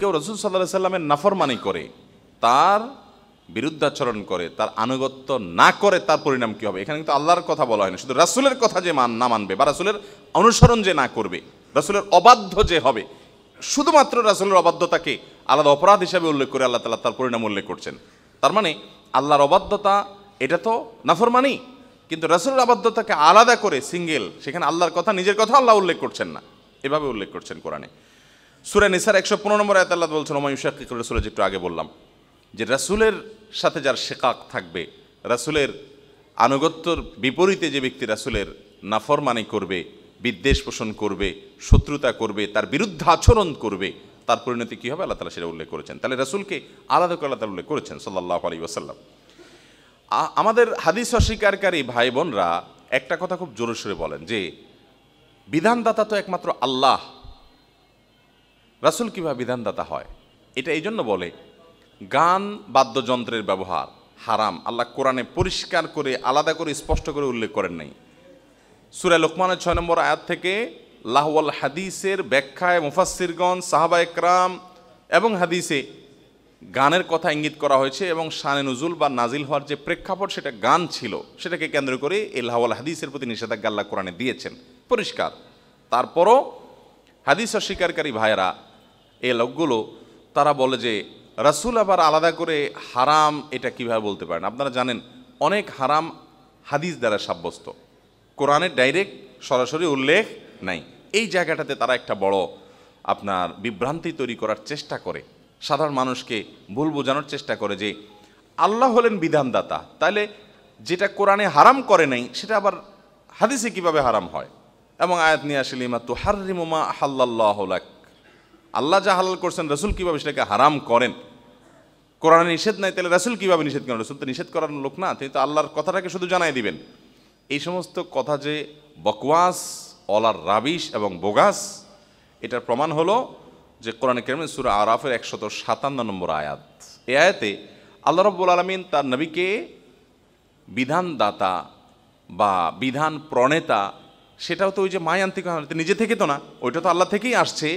কেউ রাসূল সাল্লাল্লাহু আলাইহি সাল্লামের নাফরমানি করে, তার বিরুদ্ধাচরণ করে, তার আনুগত্য না করে, তার পরিণাম কি হবে? এখানে কিন্তু আল্লাহর কথা বলা হয় না, শুধু রাসূলের কথা যে না মানবে বা রাসূলের অনুসরণ যে না করবে, রাসূলের অবাধ্য যে হবে, শুধুমাত্র রাসূলের অবাধ্যতাকে আলাদা অপরাধ হিসাবে উল্লেখ করে আল্লাহ তাআলা তার পরিণাম উল্লেখ করছেন। তার মানে আল্লাহর অবাধ্যতা এটা তো নাফরমানি, কিন্তু রাসূলের অবাধ্যতাকে আলাদা করে সিঙ্গেল, সেখানে আল্লাহর কথা, নিজের কথা আল্লাহ উল্লেখ করছেন না, এভাবে উল্লেখ করছেন কোরআনে। সূরা নিসার 115 নম্বর আয়াতে আল্লাহ বলছেন, ওমা ইউশাক্কিকুর রাসূল, যেটা আগে বললাম, যে রাসূলের সাথে যার শিকাক থাকবে, রাসূলের আনুগত্যর বিপরীতে যে ব্যক্তি রাসূলের নাফরমানি করবে, বিদ্বেষ পোষণ করবে, শত্রুতা করবে, তার বিরুদ্ধে আচরণ করবে, তার পরিণতি কী হবে আল্লাহ তাআলা সেটা উল্লেখ করেছেন। তাহলে রাসূলকে আলাদা করে আল্লাহ তাআলা উল্লেখ করেছেন সাল্লাল্লাহু আলাইহি ওয়াসাল্লাম। আমাদের হাদিস অস্বীকারী ভাই বোনরা একটা কথা খুব জোরে সোরে বলেন যে বিধানদাতা তো একমাত্র আল্লাহ, রাসূল কিভাবে বিধানদাতা হয়? এটা এই জন্য বলে, গান বাদ্যযন্ত্রের ব্যবহার হারাম, আল্লাহ কোরআনে পরিষ্কার করে আলাদা করে স্পষ্ট করে উল্লেখ করেন নাই। সূরা লোকমানের 6 নম্বর আয়াত থেকে লাহওয়াল হাদিসের ব্যাখ্যায় মুফাসসিরগণ, সাহাবায়ে কেরাম এবং হাদিসে গানের কথা ইঙ্গিত করা হয়েছে, এবং শানে নুজুল বা নাজিল হওয়ার যে প্রেক্ষাপট সেটা গান ছিল, সেটাকে কেন্দ্র করে এই লাহওয়াল হাদিসের প্রতি নিষেধাজ্ঞা আল্লাহ কোরআনে দিয়েছেন পরিষ্কার। তারপরও হাদিস অস্বীকারী ভাইয়েরা, এই লোকগুলো, তারা বলে যে রাসূল আবার আলাদা করে হারাম, এটা কিভাবে বলতে পারেন? আপনারা জানেন অনেক হারাম হাদিস দ্বারা সাব্যস্ত, কোরআনের ডাইরেক্ট সরাসরি উল্লেখ নাই। এই জায়গাটাতে তারা একটা বড় আপনার বিভ্রান্তি তৈরি করার চেষ্টা করে, সাধারণ মানুষকে ভুল বোঝানোর চেষ্টা করে যে আল্লাহ হলেন বিধানদাতা, তাহলে যেটা কোরআনে হারাম করে নাই সেটা আবার হাদিসে কিভাবে হারাম হয়? এবং আয়াত নিয়ে আসলে মা তুহাররিমু মা আহাল্লাল্লাহু লাক, আল্লাহ যা হালাল করছেন রাসূল কিভাবে সেটাকে হারাম করেন? কোরআনে নিষেধ নাই, তাহলে রাসূল কিভাবে নিষেধ করেন? রাসূল তো নিষেধ করার লোক না, তিনি তো আল্লাহর কথাটাকে শুধু জানাই দিবেন। এই সমস্ত কথা যে বকওয়াস, অলার রাবিশ এবং বোগাস, এটার প্রমাণ হলো যে কোরআনে কারীমের সূরা আরাফের 157 নম্বর আয়াত। এই আয়াতে আল্লাহ রাব্বুল আলামিন তার নবীকে বিধানদাতা বা বিধান প্রণেতা, সেটাও তো ওই যে মায়ান্তিক নিজে থেকে তো না, ওইটা তো আল্লাহ থেকেই আসছে।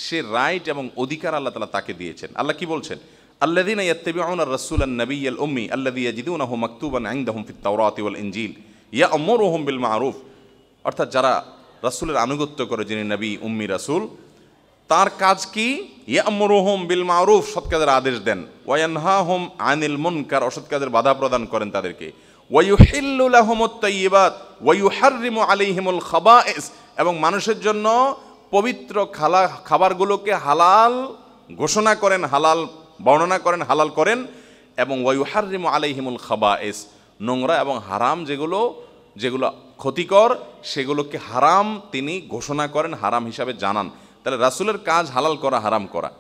সে রাইট এবং অধিকার আল্লাহ তাআলা তাকে দিয়েছেন। আল্লাহ কি বলছেন? আল্লাযীনা ইয়াত্তাবিউনা আর-রাসূলান নাবিয়্যাল উম্মি আল্লাযী ইয়াজিদুনাহু মাকতুবান ইনদাহুম ফিত তাওরাতি ওয়াল ইনজিল ইয়া'মুরুহুম বিল মা'রুফ, অর্থাৎ যারা রাসূলের আনুগত্য করে, যিনি নবী উম্মি রাসূল, তার কাজ কি? ইয়া'মুরুহুম বিল মা'রুফ, সৎ কাজের আদেশ দেন, ওয়া ইয়ানহাহুম আনিল মুনকার, অসৎ কাজের বাধা প্রদান করেন তাদেরকে, ওয়া ইউহিল্লু লাহুমুত তাইয়্যিবাত ওয়া ইউহাররিমু আলাইহিমুল খাবায়েস, এবং মানুষের জন্য পবিত্র খাবারগুলোকে হালাল ঘোষণা করেন, হালাল বর্ণনা করেন, হালাল করেন, এবং ওয়া ইউহাররিমু আলাইহিমুল খাবায়েস, নোংরা এবং হারাম যেগুলো ক্ষতিকর সেগুলোকে হারাম তিনি ঘোষণা করেন, হারাম হিসাবে জানান। তাহলে রাসূলের কাজ হালাল করা, হারাম করা,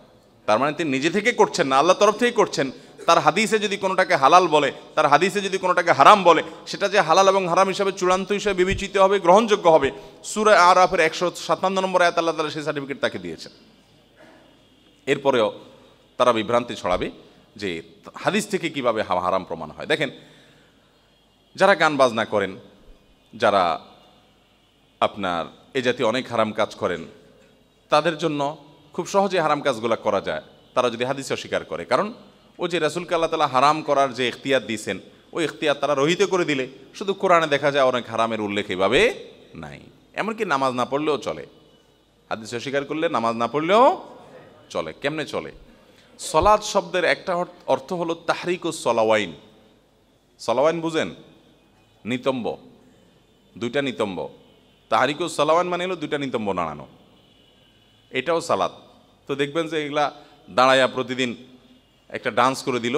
তার মানে তিনি নিজে থেকে করছেন না, আল্লাহর তরফ থেকে করছেন। তার হাদিসে যদি কোনোটাকে হালাল বলে, তার হাদিসে যদি কোনোটাকে হারাম বলে, সেটা যে হালাল এবং হারাম হিসাবে চূড়ান্ত হিসেবে বিবেচিত হবে, গ্রহণযোগ্য হবে। সূরা আরাফের 157 নম্বর আয়াত আল্লাহ তাআলা সেই সার্টিফিকেট তাকে দিয়েছেন। এরপরেও তারা বিভ্রান্তি ছড়াবে যে হাদিস থেকে কিভাবে হারাম প্রমাণ হয়। দেখেন, যারা গান বাজনা করেন, যারা আপনার এ জাতীয় অনেক হারাম কাজ করেন, তাদের জন্য খুব সহজে হারাম কাজগুলো করা যায়, তারা যদি হাদিস অস্বীকার করে। কারণ ওই যে রাসূলকে আল্লাহ তাআলা হারাম করার যে ইখতিয়ার দিয়েছেন, ওই ইখতিয়ার তারা রহিত করে দিলে শুধু কোরআনে দেখা যায় অনেক হারামের উল্লেখ এভাবে নাই। এমনকি নামাজ না পড়লেও চলে, হাদিস অস্বীকার করলে নামাজ না পড়লেও চলে। কেমনে চলে? সলাত শব্দের একটা অর্থ হলো তাহরিকুস সলাওয়াইন। সলাওয়াইন বুঝেন? নিতম্ব, দুইটা নিতম্ব। তাহরিকুস সলাওয়াইন মানে হলো দুইটা নিতম্ব নাড়ানো, এটাও সালাত। তো দেখবেন যে এগুলা দাঁড়াইয়া প্রতিদিন একটা ডান্স করে দিল,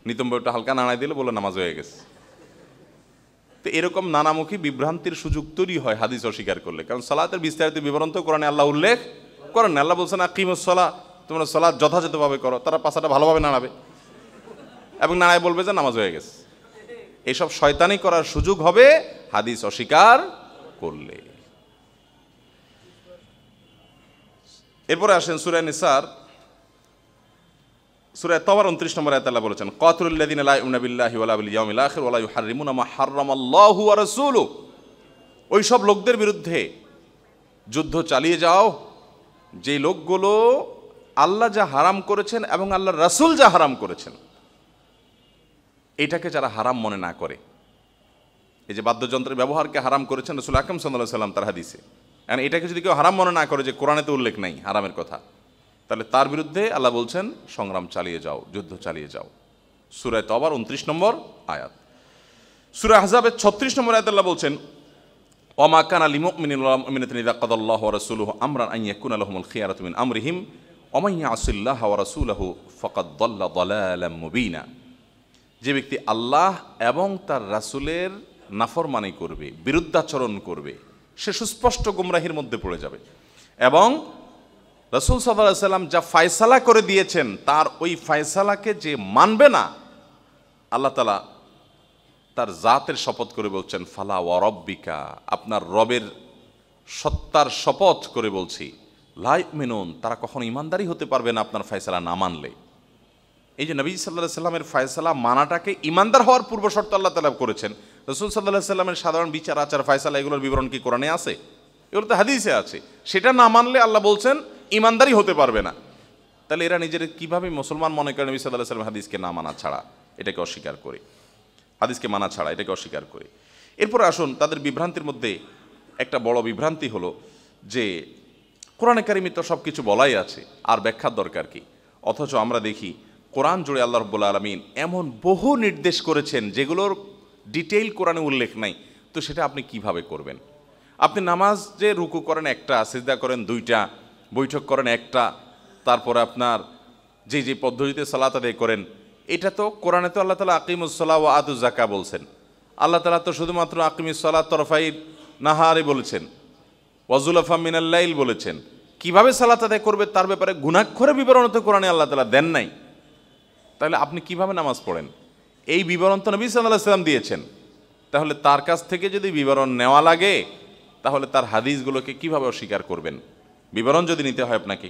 নিতম্বটা হালকা নাড়াই দিল, বলে নামাজ হয়ে গেছে। তো এরকম নানামুখী বিভ্রান্তির সুযোগ তৈরি হয় হাদিস অস্বীকার করলে। কারণ সালাতের বিস্তারিত বিবরণ তো কোরআনে আল্লাহ উল্লেখ করেন না। আল্লাহ বলছেন আকিমুস সালাহ, তোমরা সালাত যথাযথভাবে করো, তারা পাছাটা ভালোভাবে নাড়াবে এবং নাড়ায় বলবে যে নামাজ হয়ে গেছে। এইসব শয়তানি করার সুযোগ হবে হাদিস অস্বীকার করলে। এরপরে আসেন সূরা নিসার, সূরা তাওবার 29 নম্বর আয়াতে আল্লাহ বলেছেন, কাতিলুল লাযিনা লা ইউমিনুনা বিল্লাহি ওয়ালা বিল ইয়াউমিল আখির ওয়ালা ইউহাররিমুনা মা হারামাল্লাহু ওয়া রাসূলুহু, ওই সব লোকদের বিরুদ্ধে যুদ্ধ চালিয়ে যাও যে লোকগুলো আল্লাহ যা হারাম করেছেন এবং আল্লাহর রাসূল যা হারাম করেছেন এটাকে যারা হারাম মনে না করে। এই যে বাদ্যযন্ত্রের ব্যবহারকে হারাম করেছেন রাসূল আকরাম সাল্লাল্লাহু আলাইহি ওয়াসাল্লাম তার হাদিসে, মানে এটাকে যদি কেউ হারাম মনে না করে, যে কোরআনে তো উল্লেখ নাই হারামের কথা, তাহলে তার বিরুদ্ধে আল্লাহ বলছেন সংগ্রাম চালিয়ে যাও, যুদ্ধ চালিয়ে যাও। সূরা তাওবার 29 নম্বর আয়াত। সূরা আহজাবের 36 নম্বর আয়াতে আল্লাহ বলছেন, ওয়া মা কানা লিমুমিনিন ওয়া মুমিনাতিন ইযা কাদাল্লাহু ওয়া রাসূলুহু আমরান আন ইয়াকুনা লাহুমুল খিয়ারাতু মিন আমরিহিম ওয়া মান ইয়াসিল্লাহা ওয়া রাসূলুহু ফাকাদ দাল্লা দালালাম মুবিনা। যে ব্যক্তি আল্লাহ এবং তার রাসূলের নাফরমানি করবে, বিরুদ্ধাচরণ করবে, সে সুস্পষ্ট গুমরাহির মধ্যে পড়ে যাবে। এবং রাসূল সাল্লাল্লাহু আলাইহি ওয়াসাল্লাম যা ফয়সালা করে দিয়েছেন তার ওই ফয়সালাকে যে মানবে না, আল্লাহ তাআলা তার জাতের শপথ করে বলছেন, ফালা ওয়া রাব্বিকা, আপনার রবের সত্তার শপথ করে বলছি, লা ইউমিনুন, তারা কখনো ইমানদারই হতে পারবে না আপনার ফয়সালা না মানলে। এই যে নবী সাল্লাল্লাহু আলাইহি সাল্লামের ফয়সালা মানাটাকে ইমানদার হওয়ার পূর্ব শর্ত আল্লাহ তাআলা করেছেন। রাসূল সাল্লাল্লাহু আলাইহি সাল্লামের সাধারণ বিচার আচার ফয়সালা এগুলোর বিবরণ কি কোরআনে আছে? এগুলো তো হাদিসে আছে। সেটা না মানলে আল্লাহ বলছেন ইমানদারই হতে পারবে না। তাহলে এরা নিজের কিভাবে মুসলমান মনে করে? নবী সাল্লাল্লাহু আলাইহি সাল্লাম হাদিসকে না মানা ছাড়া এটাকে অস্বীকার করে, হাদিসকে মানা ছাড়া এটাকে অস্বীকার করে। এরপর আসুন, তাদের বিভ্রান্তির মধ্যে একটা বড় বিভ্রান্তি হলো যে কোরআনে কারিমে তো সব কিছু বলাই আছে, আর ব্যাখ্যার দরকার কি? অথচ আমরা দেখি কোরআন জুড়ে আল্লাহ রাব্বুল আলামিন এমন বহু নির্দেশ করেছেন যেগুলোর ডিটেইল কোরআনে উল্লেখ নাই। তো সেটা আপনি কিভাবে করবেন? আপনি নামাজ যে রুকু করেন একটা, সিজদা করেন দুইটা, বৈঠক করেন একটা, তারপরে আপনার যে যে পদ্ধতিতে সালাত আদায় করেন, এটা তো কোরআনে তো আল্লাহ তাআলা আকিমুস সালাহ ওয়া আতুজ যাকাত বলছেন। আল্লাহ তাআলা তো শুধুমাত্র আকিমিস সালাত তরফাই নাহারি বলেছেন, ওয়াজুলাফা মিনাল লাইল বলেছেন। কিভাবে সালাত আদায় করবে তার ব্যাপারে গুণাক্ষরে বিবরণ তো কোরআনে আল্লাহ তাআলা দেন নাই। তাহলে আপনি কিভাবে নামাজ পড়েন? এই বিবরণ তো নবী সাল্লাল্লাহু আলাইহি ওয়াসাল্লাম দিয়েছেন। তাহলে তার কাছ থেকে যদি বিবরণ নেওয়া লাগে, তাহলে তার হাদিসগুলোকে কিভাবে অস্বীকার করবেন? বিবরণ যদি নিতে হয় আপনাকে।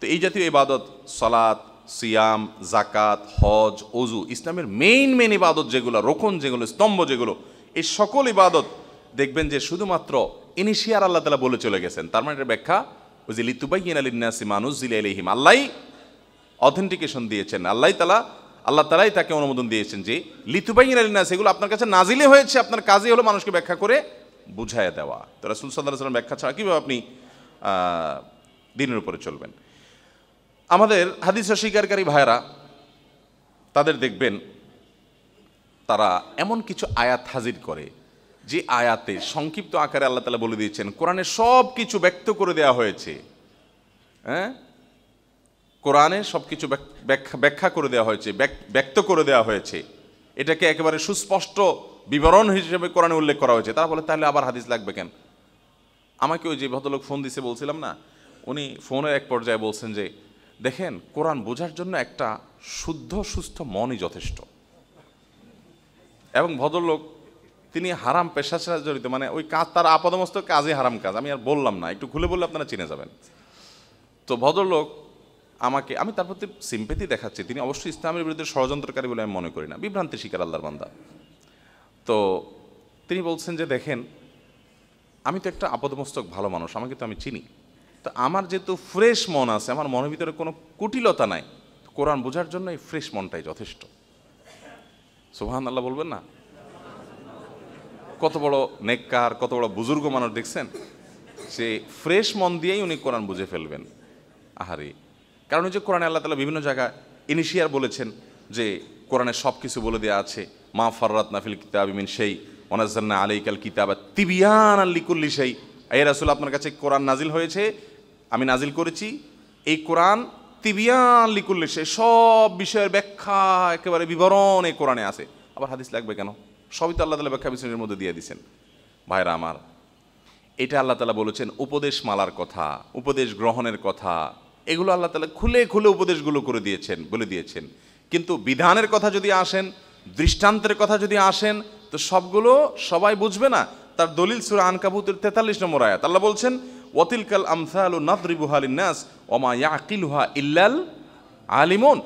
তো এই জাতীয় ইবাদত, সালাত, সিয়াম, জাকাত, হজ, ওযু, ইসলামের মেইন ইবাদত যেগুলো, রোকন যেগুলো, স্তম্ভ যেগুলো, এই সকল ইবাদত দেখবেন যে শুধুমাত্র ইনিশিয়ার আল্লাহ তাআলা বলে চলে গেছেন। তার মানে এর ব্যাখ্যা ওই যে লিতুবাইয়িনা লিন-নাসি মা নুযিলা ইলাইহিম, আল্লাহ অথেন্টিকেশন দিয়েছেন আল্লাহ তালাই তাকে অনুমোদন দিয়েছেন যে লিতুবাইয়িনা লিন্নাস, এগুলো আপনার কাছে নাজিলে হয়েছে, আপনার কাজই হলো মানুষকে ব্যাখ্যা করে বুঝাইয়া দেওয়া। তো রাসূল সাল্লাল্লাহু আলাইহি ওয়াসাল্লাম ব্যাখ্যা ছাড়া কীভাবে আপনি দিনের উপরে চলবেন? আমাদের হাদিস অস্বীকারী ভাইয়েরা, তাদের দেখবেন তারা এমন কিছু আয়াত হাজির করে যে আয়াতে সংক্ষিপ্ত আকারে আল্লাহ তাআলা বলে দিয়েছেন কোরআনে সব কিছু ব্যক্ত করে দেওয়া হয়েছে। হ্যাঁ, কোরআনে সব কিছু ব্যাখ্যা করে দেওয়া হয়েছে, ব্যক্ত করে দেওয়া হয়েছে, এটাকে একেবারে সুস্পষ্ট বিবরণ হিসেবে কোরআনে উল্লেখ করা হয়েছে। তারা বলে তাহলে আবার হাদিস লাগবে কেন? আমাকে ওই যে ভদ্রলোক ফোন দিছে বলছিলাম না, উনি ফোনের এক পর্যায়ে বলছেন যে দেখেন, কোরআন বোঝার জন্য একটা শুদ্ধ সুস্থ মনই যথেষ্ট। এবং ভদ্রলোক তিনি হারাম পেশার সাথে জড়িত, মানে ওই কাজ তার আপাদমস্তক কাজই হারাম কাজ, আমি আর বললাম না, একটু খুলে বললে আপনারা চিনে যাবেন। তো ভদ্রলোক আমাকে, আমি তার প্রতি সিম্পেথি দেখাচ্ছি, তিনি অবশ্যই ইসলামের বিরুদ্ধে ষড়যন্ত্রকারী বলে আমি মনে করি না, বিভ্রান্তির শিকার আল্লাহর বান্দা। তো তিনি বলছেন যে দেখেন, আমি তো একটা আপাদমস্তক ভালো মানুষ, আমাকে তো আমি চিনি, তো আমার যেহেতু ফ্রেশ মন আছে, আমার মনের ভিতরে কোনো কুটিলতা নাই, কোরআন বোঝার জন্য এই ফ্রেশ মনটাই যথেষ্ট। সুবহানাল্লাহ বলবেন না? কত বড় নেককার, কত বড় বুজুর্গ মানুষ দেখছেন, সে ফ্রেশ মন দিয়েই উনি কোরআন বুঝে ফেলবেন। আহারে, কারণ যে কোরআনে আল্লাহ তাআলা বিভিন্ন জায়গায় ইনিশিয়ার বলেছেন যে কোরআনে সব কিছু বলে দেওয়া আছে, মা ফাররাতনা ফিল কিতাবি মিন শাই ওয়া নাযালনা আলাইকাল কিতাবা তিবিয়ানাল লিকুল্লি শাই। এই রাসূল, আপনার কাছে কোরআন নাজিল হয়েছে, আমি নাজিল করেছি এই কোরআন তিবিয়ান লিকুল্লি শাই, সব বিষয়ের ব্যাখ্যা একেবারে বিবরণ এই কোরআনে আছে। আবার হাদিস লাগবে কেন? সবই তো আল্লাহ তাআলা ব্যাখ্যা বিশ্লেষণের মধ্যে দিয়ে দিয়েছেন। ভাইরা আমার, এটা আল্লাহ তাআলা বলেছেন উপদেশ মালার কথা, উপদেশ গ্রহণের কথা, এগুলো আল্লাহ তাআলা খুলে খুলে উপদেশগুলো করে দিয়েছেন, বলে দিয়েছেন। কিন্তু বিধানের কথা যদি আসেন, দৃষ্টান্তের কথা যদি আসেন, তো সবগুলো সবাই বুঝবে না। তার দলিল সূরা আনকাবুতের 43 নম্বর আয়াত, আল্লাহ বলছেন ওয়াতিলকাল আমসালু নাদরিবুহা লিন্নাস ওয়া মা ইয়াকিলুহা ইল্লাল আলিমুন।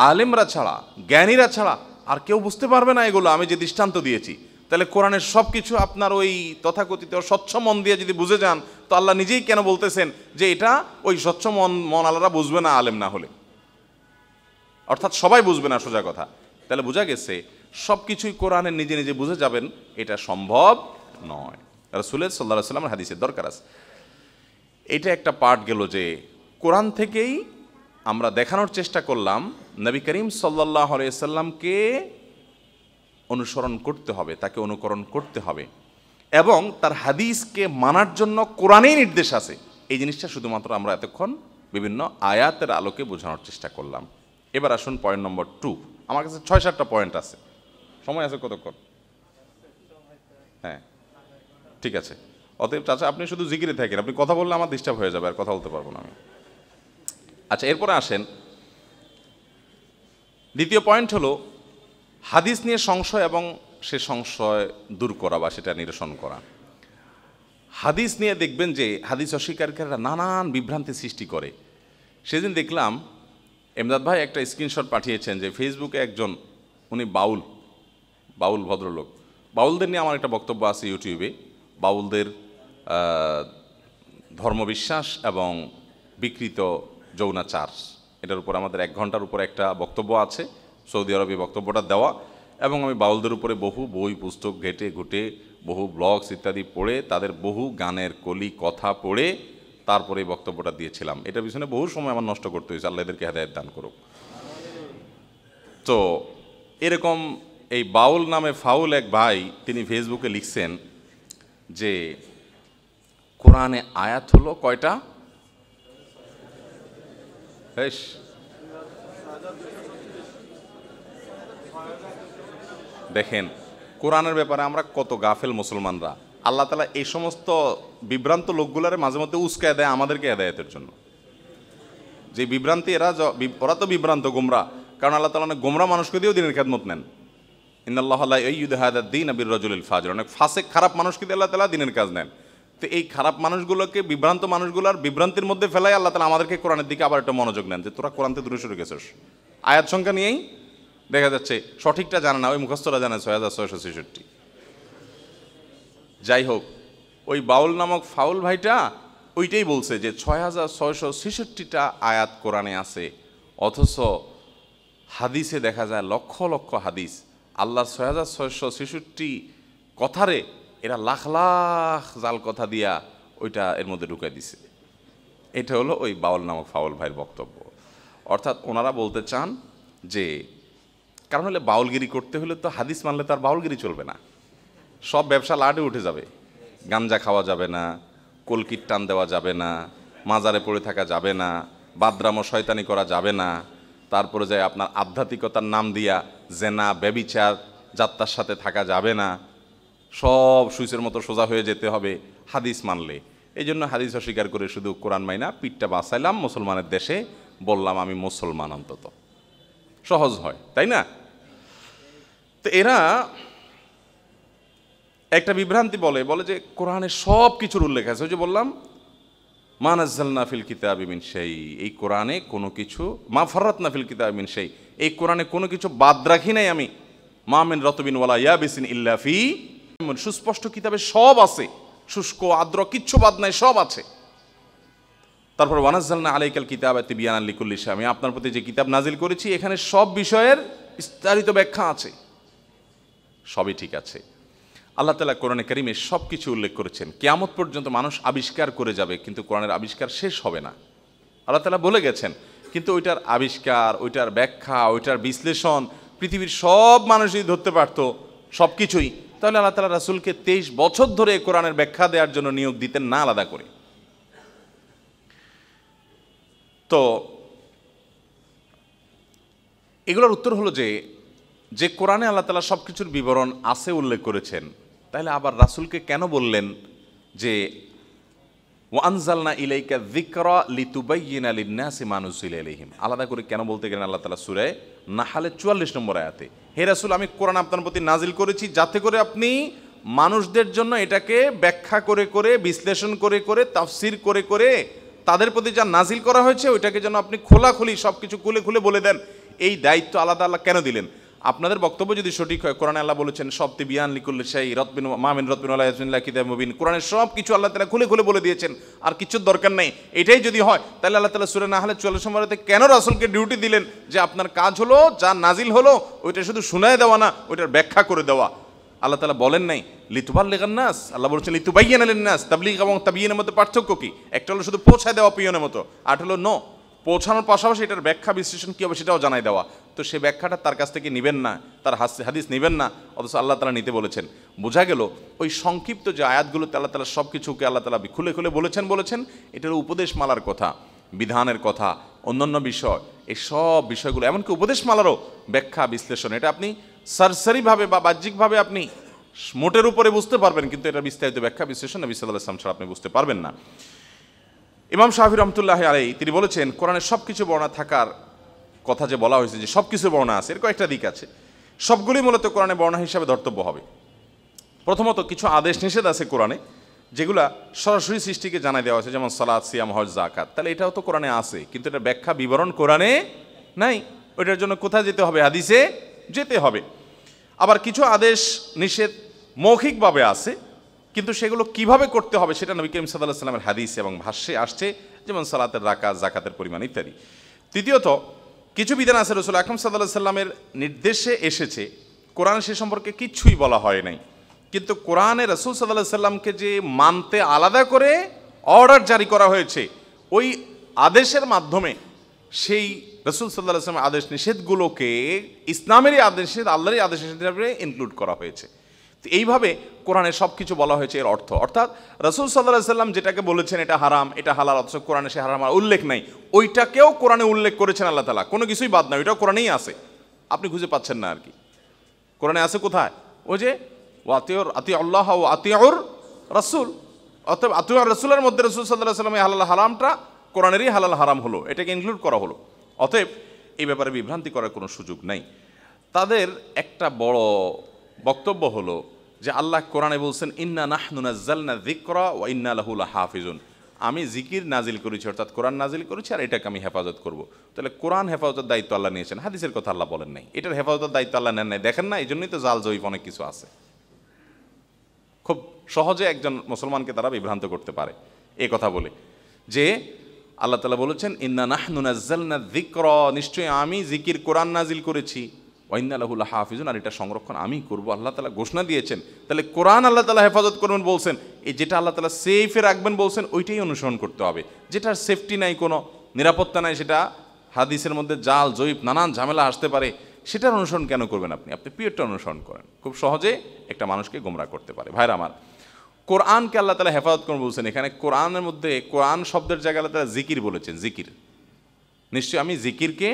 আলেমরা ছাড়া, জ্ঞানীরা ছাড়া আর কেউ বুঝতে পারবে না এগুলো, আমি যে দৃষ্টান্ত দিয়েছি। তাহলে কোরআনের সব কিছু আপনার ওই তথাকথিত স্বচ্ছ মন দিয়ে যদি বুঝে যান, তো আল্লাহ নিজেই কেন বলতেছেন যে এটা ওই স্বচ্ছ মন আল্লাহরা বুঝবে না আলেম না হলে, অর্থাৎ সবাই বুঝবে না, সোজা কথা। তাহলে বোঝা গেছে সব কিছুই কোরআনের নিজে নিজে বুঝে যাবেন এটা সম্ভব নয়, রাসূলের সাল্লাল্লাহু আলাইহি ওয়াসাল্লামের হাদিসের দরকার আছে। এটা একটা পার্ট গেল যে কোরআন থেকেই আমরা দেখানোর চেষ্টা করলাম নবী করিম সাল্লাল্লাহু আলাইহি ওয়াসাল্লামকে অনুসরণ করতে হবে, তাকে অনুকরণ করতে হবে, এবং তার হাদিসকে মানার জন্য কোরআনেই নির্দেশ আছে। এই জিনিসটা শুধুমাত্র আমরা এতক্ষণ বিভিন্ন আয়াতের আলোকে বোঝানোর চেষ্টা করলাম। এবার আসুন পয়েন্ট নম্বর 2। আমার কাছে 6-7টা পয়েন্ট আছে, সময় আছে কতক্ষণ? হ্যাঁ, ঠিক আছে। অতএব চাচা আপনি শুধু জিকিরে থাকেন, আপনি কথা বললে আমার ডিস্টার্ব হয়ে যাবে, আর কথা বলতে পারবো না আমি। আচ্ছা, এরপরে আসেন দ্বিতীয় পয়েন্ট হলো হাদিস নিয়ে সংশয় এবং সে সংশয় দূর করা বা সেটা নিরসন করা। হাদিস নিয়ে দেখবেন যে হাদিস অস্বীকারীরা নানান বিভ্রান্তি সৃষ্টি করে। সেদিন দেখলাম এমদাদ ভাই একটা স্ক্রিনশট পাঠিয়েছেন যে ফেসবুকে একজন, উনি বাউল ভদ্রলোক, বাউলদের নিয়ে আমার একটা বক্তব্য আছে ইউটিউবে, বাউলদের ধর্মবিশ্বাস এবং বিকৃত যৌনাচার, এটার উপর আমাদের 1 ঘন্টার উপর একটা বক্তব্য আছে, সৌদি আরবে বক্তব্যটা দেওয়া, এবং আমি বাউলদের উপরে বহু বই পুস্তক ঘেটে ঘুটে, বহু ব্লগস ইত্যাদি পড়ে, তাদের বহু গানের কলি কথা পড়ে তারপরে এই বক্তব্যটা দিয়েছিলাম। এটার পিছনে বহু সময় আমার নষ্ট করতে হয়েছে, আল্লাহ এদেরকে হেদায়েত দান করুক। তো এরকম এই বাউল নামে ফাউল এক ভাই, তিনি ফেসবুকে লিখছেন যে কোরআনে আয়াত হলো কয়টা? বেশ, দেখেন কোরআনের ব্যাপারে আমরা কত গাফেল মুসলমানরা। আল্লাহ তাআলা এই সমস্ত বিভ্রান্ত লোকগুলারে মাঝে মধ্যে উস্কায় দেয় আমাদেরকে হেদায়েতের জন্য। যে বিভ্রান্তি, ওরা তো বিভ্রান্ত, গোমরা, কারণ আল্লাহ তাআলা অনেক গোমরা মানুষকে দিয়েও দিনের খেদমত নেন। ইন্নাল্লাহা লা ইউয়িদু হাদাদ দীন বির-রাজুলিল ফাজির, অনেক ফাসেক খারাপ মানুষকে দিয়ে আল্লাহ তাআলা দিনের কাজ নেন। তো এই খারাপ মানুষগুলোকে, বিভ্রান্ত মানুষগুলোর বিভ্রান্তির মধ্যে ফেলাই আল্লাহ তাআলা আমাদেরকে কোরআনের দিকে আবার একটা মনোযোগ নেন যে তোরা কোরআন থেকে দূরে সরে গেছিস। আয়াত সংখ্যা নিয়েই দেখা যাচ্ছে সঠিকটা জানে না, ওই মুখস্থরা জানে 6666। যাই হোক, ওই বাউল নামক ফাউল ভাইটা ওইটাই বলছে যে 6666টা আয়াত কোরআনে আছে, অথচ হাদিসে দেখা যায় লক্ষ লক্ষ হাদিস, আল্লাহর 6666 কথারে এরা লাখ লাখ জাল কথা দিয়া ওইটা এর মধ্যে ঢুকাই দিছে। এটা হলো ওই বাউল নামক ফাউল ভাইয়ের বক্তব্য। অর্থাৎ ওনারা বলতে চান যে, কারণ হলে বাউলগিরি করতে হলে তো হাদিস মানলে তো আর বাউলগিরি চলবে না, সব ব্যবসা লাডে উঠে যাবে। গাঞ্জা খাওয়া যাবে না, কলকির টান দেওয়া যাবে না, মাজারে পড়ে থাকা যাবে না, বাদরামো শয়তানি করা যাবে না, তারপরে যায় আপনার আধ্যাত্মিকতার নাম দিয়া জেনা ব্যভিচার যাত্রার সাথে থাকা যাবে না, সব সুইচের মতো সোজা হয়ে যেতে হবে হাদিস মানলে। এই জন্য হাদিস অস্বীকার করে শুধু কোরআন মাইনা পিঠটা বাঁচাইলাম, মুসলমানের দেশে বললাম আমি মুসলমান, অন্তত সহজ হয়, তাই না? তো এরা একটা বিভ্রান্তি বলে যে কোরআনে সব কিছুর উল্লেখ আছে। ওই যে বললাম মা নাযালনা ফিল কিতাবি মিন শাই, এই কোরআনে কোনো কিছু, মা ফাররাতনা ফিল কিতাবি মিন শাই, এই কোরআনে কোনো কিছু বাদ রাখি নাই আমি, মা মিন রাতবিন ওয়ালা ইয়াবিসিন ইল্লা ফি, সুস্পষ্ট কিতাবে সব আছে, শুষ্ক আর্দ্র কিচ্ছু বাদ নাই, সব আছে। তারপর ওয়া নাযালনা আলাইকাল কিতাবা তিবয়ানান লিকুল্লি শাই, আমি আপনার প্রতি যে কিতাব নাজিল করেছি এখানে সব বিষয়ের বিস্তারিত ব্যাখ্যা আছে। সবই ঠিক আছে। আল্লাহ তাআলা কোরআনে কারিমে সব কিছু উল্লেখ করেছেন, কিয়ামত পর্যন্ত মানুষ আবিষ্কার করে যাবে, কিন্তু কোরআনের আবিষ্কার শেষ হবে না, আল্লাহ তাআলা বলে গেছেন। কিন্তু ওইটার আবিষ্কার, ওইটার ব্যাখ্যা, ওইটার বিশ্লেষণ পৃথিবীর সব মানুষই ধরতে পারত সব কিছুই, তাহলে আল্লাহ তাআলা রাসূলকে 23 বছর ধরে কোরআনের ব্যাখ্যা দেওয়ার জন্য নিয়োগ দিতেন না আলাদা করে। তো এগুলোর উত্তর হলো যে কোরআনে আল্লাহ তাআলা সব কিছুর বিবরণ আছে উল্লেখ করেছেন, তাহলে আবার রাসূলকে কেন বললেন যে ওয়া আনজালনা ইলাইকা যিকরা লিতুবাইয়িনা লিন-নাসি মা নুযিলা ইলাইহিম, আলাদা করে কেন বলতে গেলেন আল্লাহ তাআলা সূরা নাহলের 44 নম্বর আয়াতে, হে রাসূল আমি কোরআন আপনার প্রতি নাজিল করেছি যাতে করে আপনি মানুষদের জন্য এটাকে ব্যাখ্যা করে করে, বিশ্লেষণ করে করে, তাফসীর করে করে, তাদের প্রতি যা নাজিল করা হয়েছে ওইটাকে যেন আপনি খোলাখুলি সব কিছু খুলে খুলে বলে দেন। এই দায়িত্ব আলাদা আল্লাহ কেন দিলেন? আপনাদের বক্তব্য যদি সঠিক হয়, কোরআনে আল্লাহ বলেছেন সব তিবিয়ান লিকুল্লি শাই রতবিন মামিন রতবিন ওয়ালা ইয়াসমিল্লাহ কিতাব মুবিন, কোরআনের সব কিছু আল্লাহ তাআলা খুলে খুলে বলে দিয়েছেন, আর কিছুর দরকার নেই। এটাই যদি হয় তাহলে আল্লাহ তাআলা সূরা নাহলের 44 নম্বরে কেন রাসূলকে ডিউটি দিলেন যে আপনার কাজ হলো যা নাজিল হলো ওইটা শুধু শুনায় দেওয়া না, ওইটার ব্যাখ্যা করে দেওয়া। আল্লাহ তাআলা বলেন নাই লিতুবাল্লিগান নাস, আল্লাহ বলেছেন লিতুবাইয়িনা লিন-নাস। তাবলীগ এবং তাবয়ীনের মধ্যে পার্থক্য কি? একটা হলো শুধু পৌঁছায় দেওয়া পিয়নের মতো, আর হলো পৌঁছানোর পাশাপাশি এটার ব্যাখ্যা বিশ্লেষণ কী হবে সেটাও জানাই দেওয়া। তো সে ব্যাখ্যাটা তার কাছ থেকে নেবেন না, তার হাদিস নেবেন না, অথচ আল্লাহ তাআলা নিতে বলেছেন। বোঝা গেল ওই সংক্ষিপ্ত যে আয়াতগুলোতে আল্লাহ তাআলা সব কিছুকে আল্লাহ তাআলা খুলে খুলে বলেছেন এটার উপদেশমালার কথা, বিধানের কথা, অন্যান্য বিষয়, এই সব বিষয়গুলো এমনকি উপদেশমালারও ব্যাখ্যা বিশ্লেষণ, এটা আপনি সারসারিভাবে বা বাহ্যিকভাবে আপনি মোটের উপরে বুঝতে পারবেন, কিন্তু এটা বিস্তারিত ব্যাখ্যা বিশ্লেষণ নবী সাল্লাল্লাহু আলাইহি ওয়াসাল্লাম ছাড়া আপনি বুঝতে পারবেন না। ইমাম শাফিঈ রাহমাতুল্লাহি আলাইহি তিনি বলেছেন কোরআনের সব কিছু বর্ণনা থাকার কথা যে বলা হয়েছে যে সব কিছু বর্ণনা আছে, এর কয়েকটা দিক আছে, সবগুলোই মূলত কোরআনে বর্ণনা হিসাবে ধর্তব্য হবে। প্রথমত কিছু আদেশ নিষেধ আছে কোরআনে যেগুলা সরাসরি সৃষ্টিকে জানাই দেওয়া হয়েছে, যেমন সালাত, সিয়াম, হজ, যাকাত, তাহলে এটাও তো কোরআনে আছে, কিন্তু এটা ব্যাখ্যা বিবরণ কোরআনে নাই, ওইটার জন্য কোথায় যেতে হবে? হাদিসে যেতে হবে। আবার কিছু আদেশ নিষেধ মৌখিকভাবে আছে, কিন্তু সেগুলো কিভাবে করতে হবে সেটা নবী করিম সাল্লাল্লাহু আলাইহি ওয়াসাল্লামের হাদিস এবং ভাষ্যে আসছে, যেমন সালাতের রাকাত, যাকাতের পরিমাণ ইত্যাদি। তৃতীয়ত কিছু বিধান আছে রাসূল আকরাম সাল্লাল্লাহু আলাইহি ওয়াসাল্লামের নির্দেশে এসেছে, কোরআন সে সম্পর্কে কিচ্ছুই বলা হয় নাই, কিন্তু কোরআনে রাসূল সাল্লাল্লাহু আলাইহি ওয়াসাল্লামকে যে মানতে আলাদা করে অর্ডার জারি করা হয়েছে, ওই আদেশের মাধ্যমে সেই রাসূল সাল্লাল্লাহু আলাইহি ওয়াসাল্লামের আদেশ নিষেধগুলোকে ইসলামেরই আদেশ নিষেধ, আল্লাহরই আদেশ নিষেধে ইনক্লুড করা হয়েছে। তো এইভাবে কোরআনে সব কিছু বলা হয়েছে এর অর্থ, অর্থাৎ রাসূল সাল্লাল্লাহু আলাইহি ওয়াসাল্লাম যেটাকে বলেছেন এটা হারাম, এটা হালাল, অথচ কোরআনে সে হারাম উল্লেখ নাই, ওইটাকেও কোরআনে উল্লেখ করেছেন আল্লাহ তাআলা, কোনো কিছুই বাদ নাই, ওইটাও কোরআনেই আছে, আপনি খুঁজে পাচ্ছেন না আর কি। কোরআনে আছে কোথায়? ওই যে আতিউ আল্লাহ ওয়া আতিউর রাসূল, অতএব আতিউ রাসূলের মধ্যে রাসূল সাল্লাল্লাহু আলাইহি ওয়াসাল্লামের হালাল হারামটা কোরআনেরই হালাল হারাম হলো, এটাকে ইনক্লুড করা হলো। অতএব এই ব্যাপারে বিভ্রান্তি করার কোনো সুযোগ নাই। তাদের একটা বড় বক্তব্য হলো যে আল্লাহ কোরআনে বলছেন ইন্না নাহনু নাযালনা যিকরা ওয়া ইন্না লাহু লাহাফিজুন, আমি জিকির নাজিল করেছি, অর্থাৎ কোরআন নাজিল করেছি আর এটাকে আমি হেফাজত করব। তাহলে কোরআন হেফাজতের দায়িত্ব আল্লাহ নিয়েছেন, হাদিসের কথা আল্লাহ বলেন নাই, এটার হেফাজতের দায়িত্ব আল্লাহ নেন নাই, দেখেন না? এই জন্যই তো জাল জয়ীফ অনেক কিছু আছে, খুব সহজে একজন মুসলমানকে তারা বিভ্রান্ত করতে পারে এই কথা বলে যে আল্লাহ তাআলা বলেছেন ইন্না নাহনু নাযালনা যিকর, নিশ্চয়ই আমি জিকির কোরআন নাজিল করেছি, ওয়া ইন্না লাহু লাহাফিজুন, আর এটা সংরক্ষণ আমি করব, আল্লাহ তাআলা ঘোষণা দিয়েছেন। তাহলে কোরআন আল্লাহ তাআলা হেফাজত করবেন বলছেন, এই যেটা আল্লাহ তাআলা সেফে রাখবেন বলছেন ওইটাই অনুসরণ করতে হবে। যেটার সেফটি নাই, কোনো নিরাপত্তা নাই, সেটা হাদিসের মধ্যে জাল জয়ীফ নানান ঝামেলা আসতে পারে, সেটার অনুসরণ কেন করবেন আপনি? আপনি পিওরটা অনুসরণ করেন, খুব সহজে একটা মানুষকে গোমরাহ করতে পারে। ভাইরা আমার, কোরআনকে আল্লাহ তাআলা হেফাজত করবেন বলছেন, এখানে কোরআনের মধ্যে কোরআন শব্দের জায়গায় আল্লাহ তাআলা জিকির বলেছেন। জিকির, নিশ্চয়ই আমি জিকিরকে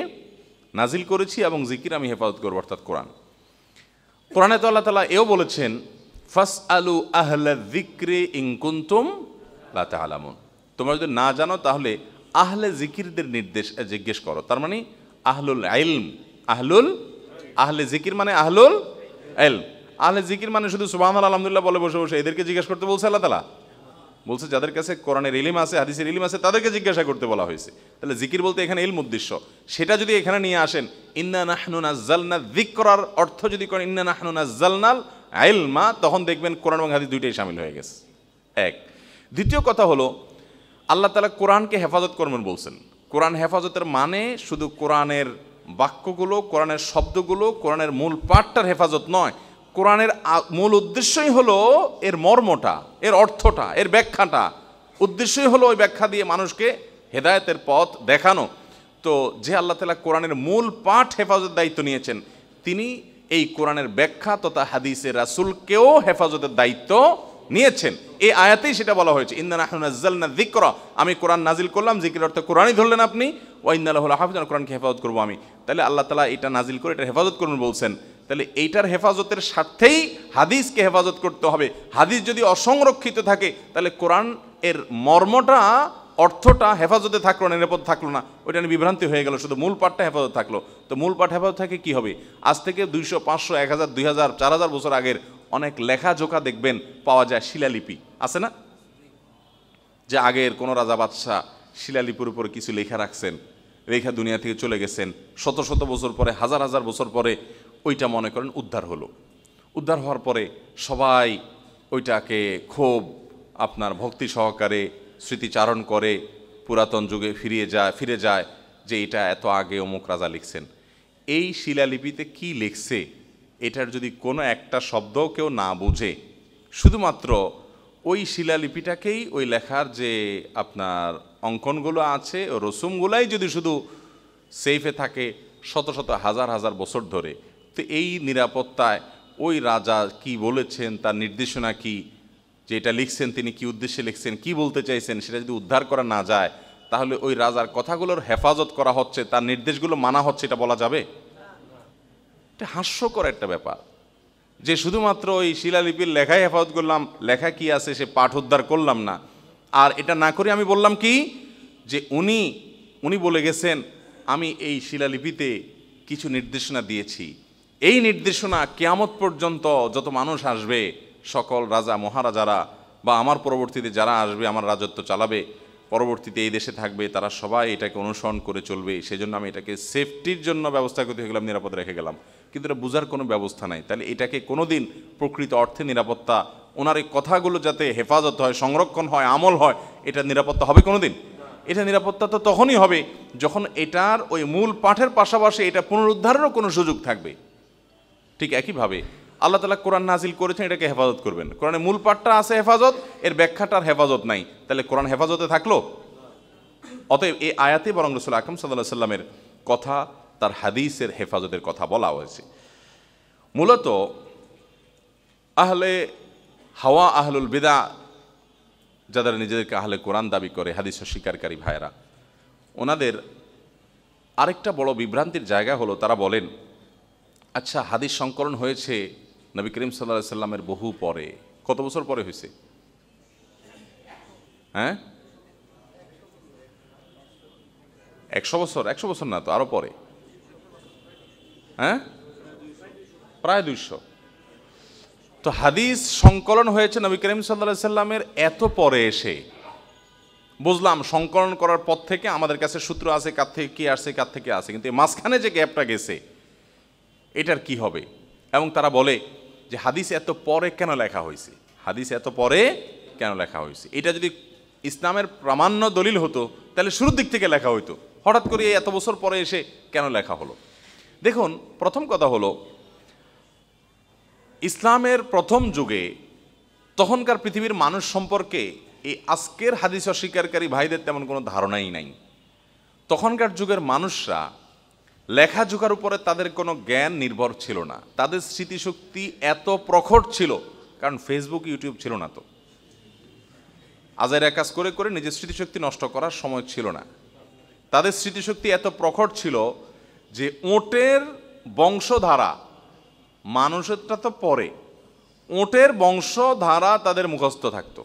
নাজিল করেছি এবং জিকির আমি হেফাজত করবো, অর্থাৎ কোরআন। কোরআনে তো আল্লাহ তাআলা এও বলেছেন ফাসআলু আহলা যিকরি ইন কুনতুম লা তা'লামুন, তোমরা যদি না জানো তাহলে আহলে জিকিরদের নির্দেশ জিজ্ঞেস করো। তার মানে আহলুল ইলম, আহলে জিকির মানে আহলুল ইলম। আহলে জিকির মানে শুধু সুবহানাল্লাহ আলহামদুলিল্লাহ বলে বসে বসে এদেরকে জিজ্ঞেস করতে বলছে আল্লাহ তাআলা? বলছে যাদের কাছে কোরআনের ইলম আছে, হাদিসের ইলম আছে, তাদেরকে জিজ্ঞাসা করতে বলা হয়েছে। তাহলে জিকির বলতে এখানে ইলম উদ্দেশ্য, সেটা যদি এখানে নিয়ে আসেন ইন্না নাহনু নাযালনা যিকরার অর্থ যদি করেন ইন্না নাহনু নাযালনাল ইলমা, তখন দেখবেন কোরআন এবং হাদিস দুইটাই শামিল হয়ে গেছে। এক। দ্বিতীয় কথা হলো আল্লাহ তাআলা কোরআনকে হেফাজত করবেন বলছেন। কোরআন হেফাজতের মানে শুধু কোরআনের বাক্যগুলো, কোরআনের শব্দগুলো, কোরআনের মূল পাঠটার হেফাজত নয়। কোরআনের মূল উদ্দেশ্যই হলো এর মর্মটা, এর অর্থটা, এর ব্যাখ্যাটা। উদ্দেশ্যই হলো ওই ব্যাখ্যা দিয়ে মানুষকে হেদায়েতের পথ দেখানো। তো যে আল্লাহ তাআলা কোরআনের মূল পাঠ হেফাজতের দায়িত্ব নিয়েছেন, তিনি এই কোরআনের ব্যাখ্যা তথা হাদিসের রাসূলকেও হেফাজতের দায়িত্ব নিয়েছেন। এই আয়াতেই সেটা বলা হয়েছে ইন্না নাহনু নাযালনা যিকরা, আমি কোরআন নাজিল করলাম, জিকির অর্থ কোরআনই ধরলেন আপনি, ওয়া ইন্না লাহু লাহাফিজুন, কোরআনকে হেফাজত করবো আমি। তাহলে আল্লাহ তাআলা এটা নাজিল করে এটা হেফাজত করবেন বলছেন, তাহলে এইটার হেফাজতের স্বার্থেই হাদিসকে হেফাজত করতে হবে। হাদিস যদি অসংরক্ষিত থাকে তাহলে কোরআন এর মর্মটা, অর্থটা হেফাজতে থাকলো না, নিরাপদ থাকলো না, ওইটা নিয়ে বিভ্রান্তি হয়ে গেল, শুধু মূল পাঠটা হেফাজত থাকলো। তো মূল পাঠ হেফাজত থাকে কি হবে? আজ থেকে 200, 500, 1000, 2000, 4000 বছর আগের অনেক লেখাজোখা দেখবেন পাওয়া যায়, শিলালিপি আছে না, যে আগের কোনো রাজা বাদশাহ শিলালিপির উপর কিছু লেখা রাখছেন, লেখা দুনিয়া থেকে চলে গেছেন, শত শত বছর পরে, হাজার হাজার বছর পরে ওইটা মনে করেন উদ্ধার হলো। উদ্ধার হওয়ার পরে সবাই ওইটাকে খুব আপনার ভক্তি সহকারে স্মৃতিচারণ করে পুরাতন যুগে ফিরে যায় যে এটা এত আগে অমুক রাজা লিখছেন। এই শিলালিপিতে কি লিখছে এটার যদি কোনো একটা শব্দও কেউ না বুঝে, শুধুমাত্র ওই শিলালিপিটাকেই, ওই লেখার যে আপনার অঙ্কনগুলো আছে ও রসুমগুলাই যদি শুধু সেফে থাকে শত শত হাজার হাজার বছর ধরে, তো এই নিরাপত্তায় ওই রাজা কি বলেছেন, তার নির্দেশনা কি, যে এটা লিখছেন তিনি কি উদ্দেশ্যে লিখছেন, কি বলতে চাইছেন, সেটা যদি উদ্ধার করা না যায় তাহলে ওই রাজার কথাগুলোর হেফাজত করা হচ্ছে, তার নির্দেশগুলো মানা হচ্ছে, এটা বলা যাবে? এটা হাস্যকর একটা ব্যাপার যে শুধুমাত্র ওই শিলালিপির লেখায় হেফাজত করলাম, লেখা কি আছে সে পাঠ উদ্ধার করলাম না। আর এটা না করে আমি বললাম কি যে উনি বলে গেছেন আমি এই শিলালিপিতে কিছু নির্দেশনা দিয়েছি, এই নির্দেশনা কিয়ামত পর্যন্ত যত মানুষ আসবে, সকল রাজা মহারাজারা বা আমার পরবর্তীতে যারা আসবে, আমার রাজত্ব চালাবে, পরবর্তীতে এই দেশে থাকবে, তারা সবাই এটাকে অনুসরণ করে চলবে, সেজন্য আমি এটাকে সেফটির জন্য ব্যবস্থা করতে গেলাম, নিরাপদ রেখে গেলাম। কিন্তু এটা বোঝার কোনো ব্যবস্থা নাই। তাহলে এটাকে কোনোদিন প্রকৃত অর্থে নিরাপত্তা, ওনার এই কথাগুলো যাতে হেফাজত হয়, সংরক্ষণ হয়, আমল হয়, এটা নিরাপত্তা হবে কোনোদিন? এটা নিরাপত্তা তো তখনই হবে যখন এটার ওই মূল পাঠের পাশাপাশি এটা পুনরুদ্ধারেরও কোনো সুযোগ থাকবে। ঠিক একইভাবে আল্লাহ তাআলা কোরআন নাজিল করেছেন, এটাকে হেফাজত করবেন। কোরআনের মূল পাঠটা আছে হেফাজত, এর ব্যাখ্যাটার হেফাজত নাই, তাহলে কোরআন হেফাজতে থাকলো? অতএব এই আয়াতে বরং রাসূল আকরাম সাল্লাল্লাহু আলাইহি সাল্লামের কথা, তার হাদিসের হেফাজতের কথা বলা হয়েছে। মূলত আহলে হাওয়া, আহলুল বিদা, যাদের নিজেদেরকে আহলে কোরআন দাবি করে, হাদিস অস্বীকারী ভাইয়েরা, ওনাদের আরেকটা বড় বিভ্রান্তির জায়গা হলো তারা বলেন আচ্ছা হাদিস সংকলন হয়েছে নবী করিম সাল্লাল্লাহু আলাইহি সাল্লামের বহু পরে। কত বছর পরে হয়েছে? হ্যাঁ, 100 বছর? 100 বছর না তো, আরো পরে। হ্যাঁ, প্রায় 200। তো হাদিস সংকলন হয়েছে নবী করিম সাল্লাল্লাহু আলাইহি সাল্লামের এত পরে এসে, বুঝলাম সংকলন করার পর থেকে আমাদের কাছে সূত্র আছে কার থেকে কি আসছে, কার থেকে আসে, কিন্তু মাঝখানে যে গ্যাপটা গেছে এটার কি হবে? এবং তারা বলে যে হাদিস এত পরে কেন লেখা হয়েছে, হাদিস এত পরে কেন লেখা হয়েছে? এটা যদি ইসলামের প্রামাণ্য দলিল হতো তাহলে শুরুর দিক থেকে লেখা হইতো, হঠাৎ করে এত বছর পরে এসে কেন লেখা হলো? দেখুন, প্রথম কথা হলো, ইসলামের প্রথম যুগে তখনকার পৃথিবীর মানুষ সম্পর্কে এই আজকের হাদিস অস্বীকারী ভাইদের তেমন কোনো ধারণাই নাই। তখনকার যুগের মানুষরা লেখাজোখার উপরে তাদের কোনো জ্ঞান নির্ভর ছিল না, তাদের স্মৃতিশক্তি এত প্রখর ছিল, কারণ ফেসবুক ইউটিউব ছিল না, তো আজাইরা কাজ করে করে নিজের স্মৃতিশক্তি নষ্ট করার সময় ছিল না। তাদের স্মৃতিশক্তি এত প্রখর ছিল যে ওটের বংশধারা, মানুষেরটা তো পরে, ওটের বংশধারা তাদের মুখস্থ থাকতো।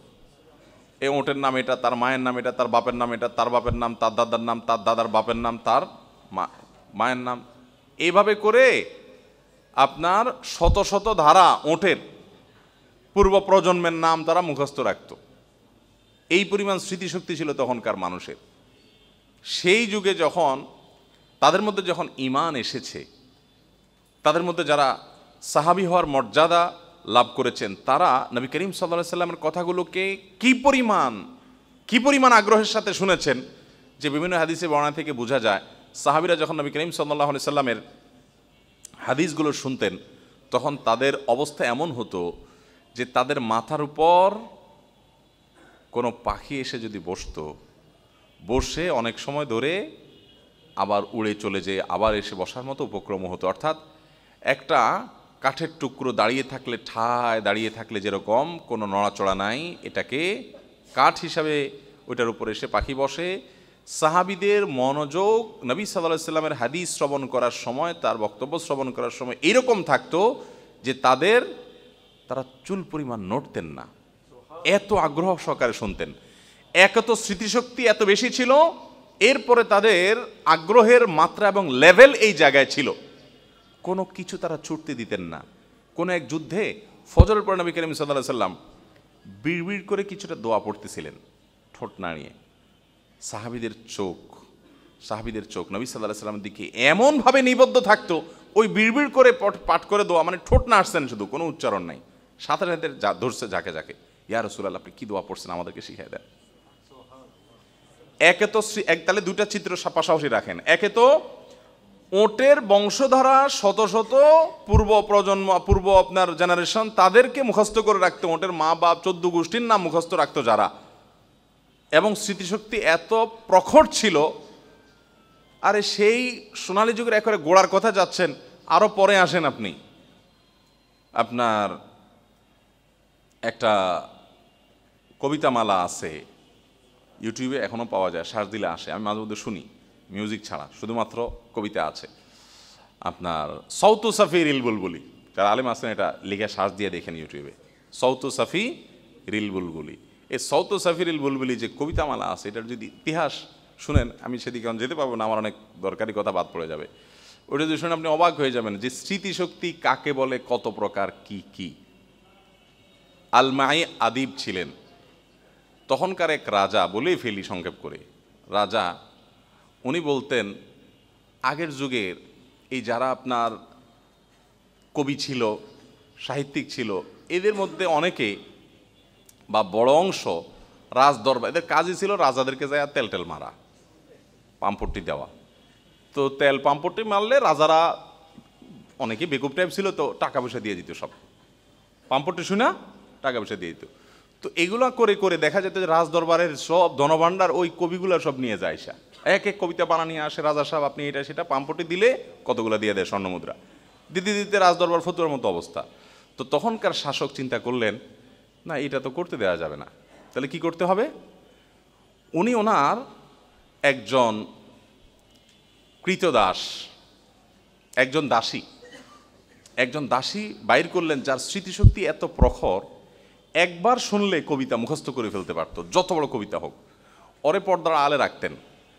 এই ওটের নাম এটা, তার মায়ের নাম এটা, তার বাপের নাম এটা, তার বাপের নাম, তার দাদার নাম, তার দাদার বাপের নাম, তার মায়ের নাম, এইভাবে করে আপনার শত শত ধারা ওটের পূর্ব প্রজন্মের নাম তারা মুখস্থ রাখত। এই পরিমাণ স্মৃতিশক্তি ছিল তখনকার মানুষের। সেই যুগে যখন তাদের মধ্যে যখন ঈমান এসেছে, তাদের মধ্যে যারা সাহাবী হওয়ার মর্যাদা লাভ করেছেন, তারা নবী করিম সাল্লাল্লাহু আলাইহি সাল্লামের কথাগুলোকে কি পরিমাণ আগ্রহের সাথে শুনেছেন, যে বিভিন্ন হাদিসে বর্ণনা থেকে বোঝা যায় সাহাবীরা যখন নবী করিম সাল্লাল্লাহু আলাইহি সাল্লামের হাদিসগুলো শুনতেন, তখন তাদের অবস্থা এমন হতো যে তাদের মাথার উপর কোনো পাখি এসে যদি বসে অনেক সময় ধরে আবার উড়ে চলে যেয়ে আবার এসে বসার মতো উপক্রম হতো। অর্থাৎ একটা কাঠের টুকরো দাঁড়িয়ে থাকলে, ঠায় দাঁড়িয়ে থাকলে যেরকম কোনো নড়াচড়া নাই, এটাকে কাঠ হিসাবে ওইটার উপরে এসে পাখি বসে। সাহাবীদের মনোযোগ নবী সাল্লাল্লাহু আলাইহি সাল্লামের হাদিস শ্রবণ করার সময়, তার বক্তব্য শ্রবণ করার সময় এরকম থাকতো যে তারা চুল পরিমাণ নড়তেন না, এত আগ্রহ সহকারে শুনতেন। এক তো স্মৃতিশক্তি এত বেশি ছিল, এরপরে তাদের আগ্রহের মাত্রা এবং লেভেল এই জায়গায় ছিল, কোনো কিছু তারা ছুটতে দিতেন না। কোনো এক যুদ্ধে ফজরের পর নবী করিম সাল্লাল্লাহু আলাইহি সাল্লাম বিড়বিড় করে কিছুটা দোয়া পড়তেছিলেন, ঠোঁট নাড়িয়ে। সাহাবীদের চোখ নবী সাল্লাল্লাহু আলাইহি সাল্লামের দিকে এমনভাবে নিবদ্ধ থাকতো, ওই বিড়বিড় করে পাঠ করে দোয়া, মানে ঠোঁট নাড়ছেন শুধু, কোনো উচ্চারণ নাই, সাথে সাথে ধরছে যাকে, ইয়া রাসূলুল্লাহ আপনি কি দোয়া পড়ছেন আমাদেরকে শিখিয়ে দেন। তাহলে দুইটা চিত্র পাশাপাশি রাখেন। একে তো ওটের বংশধারা শত শত পূর্ব আপনার জেনারেশন, তাদেরকে মুখস্থ করে রাখতো, ওটের মা বাপ 14 গোষ্ঠীর নাম মুখস্থ রাখতো যারা, এবং স্মৃতিশক্তি এত প্রখর ছিল। আরে সেই সোনালী যুগের একেবারে গোড়ার কথা যাচ্ছেন, আরো পরে আসেন আপনি। আপনার একটা কবিতামালা আছে, ইউটিউবে এখনো পাওয়া যায়, সার্চ দিলে আসে, আমি মাঝে মধ্যে শুনি, মিউজিক ছাড়া, শুধুমাত্র কবিতা আছে। আপনার সৌতু সাফি রিল বুলবুলি, যারা আলেম আছেন এটা লিখে সার্চ দিয়ে দেখেন ইউটিউবে, সৌতু সাফি রিল বুলবুলি। এই সৌতু সাফি রিল বুলবুলি যে কবিতামালা আছে, এটার যদি ইতিহাস শুনেন, আমি সেদিকে যেতে পারবো না, আমার অনেক দরকারি কথা বাদ পড়ে যাবে। ওটা যদি শুনে আপনি অবাক হয়ে যাবেন যে স্মৃতিশক্তি কাকে বলে, কত প্রকার, কি। আলমাই আদিব ছিলেন তখনকার এক রাজা, বলেই ফেলি সংক্ষেপ করে, রাজা উনি বলতেন আগের যুগের এই যারা আপনার কবি ছিল, সাহিত্যিক ছিল, এদের মধ্যে অনেকে বা বড় অংশ রাজদরবার, এদের কাজই ছিল রাজাদেরকে যায় তেল মারা, পাম্পট্টি দেওয়া। তো পাম্পট্টি মারলে রাজারা, অনেকে বেকুব টাইপ ছিল, তো টাকা পয়সা দিয়ে দিত, সব পাম্পট্টি শুনা টাকা পয়সা দিয়ে দিত। তো এগুলা করে করে দেখা যেত যে রাজদরবারের সব ধনভাণ্ডার ওই কবিগুলা সব নিয়ে যায়, এক এক কবিতা বানা নিয়ে আসে, রাজা সাহেব আপনি এটা সেটা, পাম্পটি দিলে কতগুলো দিয়ে দেয় স্বর্ণমুদ্রা, দিতে রাজদরবার ফতুয়ার মতো অবস্থা। তো তখনকার শাসক চিন্তা করলেন, না এটা তো করতে দেওয়া যাবে না, তাহলে কি করতে হবে? উনি ওনার একজন কৃতদাস, একজন দাসী বাইর করলেন, যার স্মৃতিশক্তি এত প্রখর, একবার শুনলে কবিতা মুখস্থ করে ফেলতে পারতো, যত বড় কবিতা হোক। ওরে পর্দার আলে রাখতেন,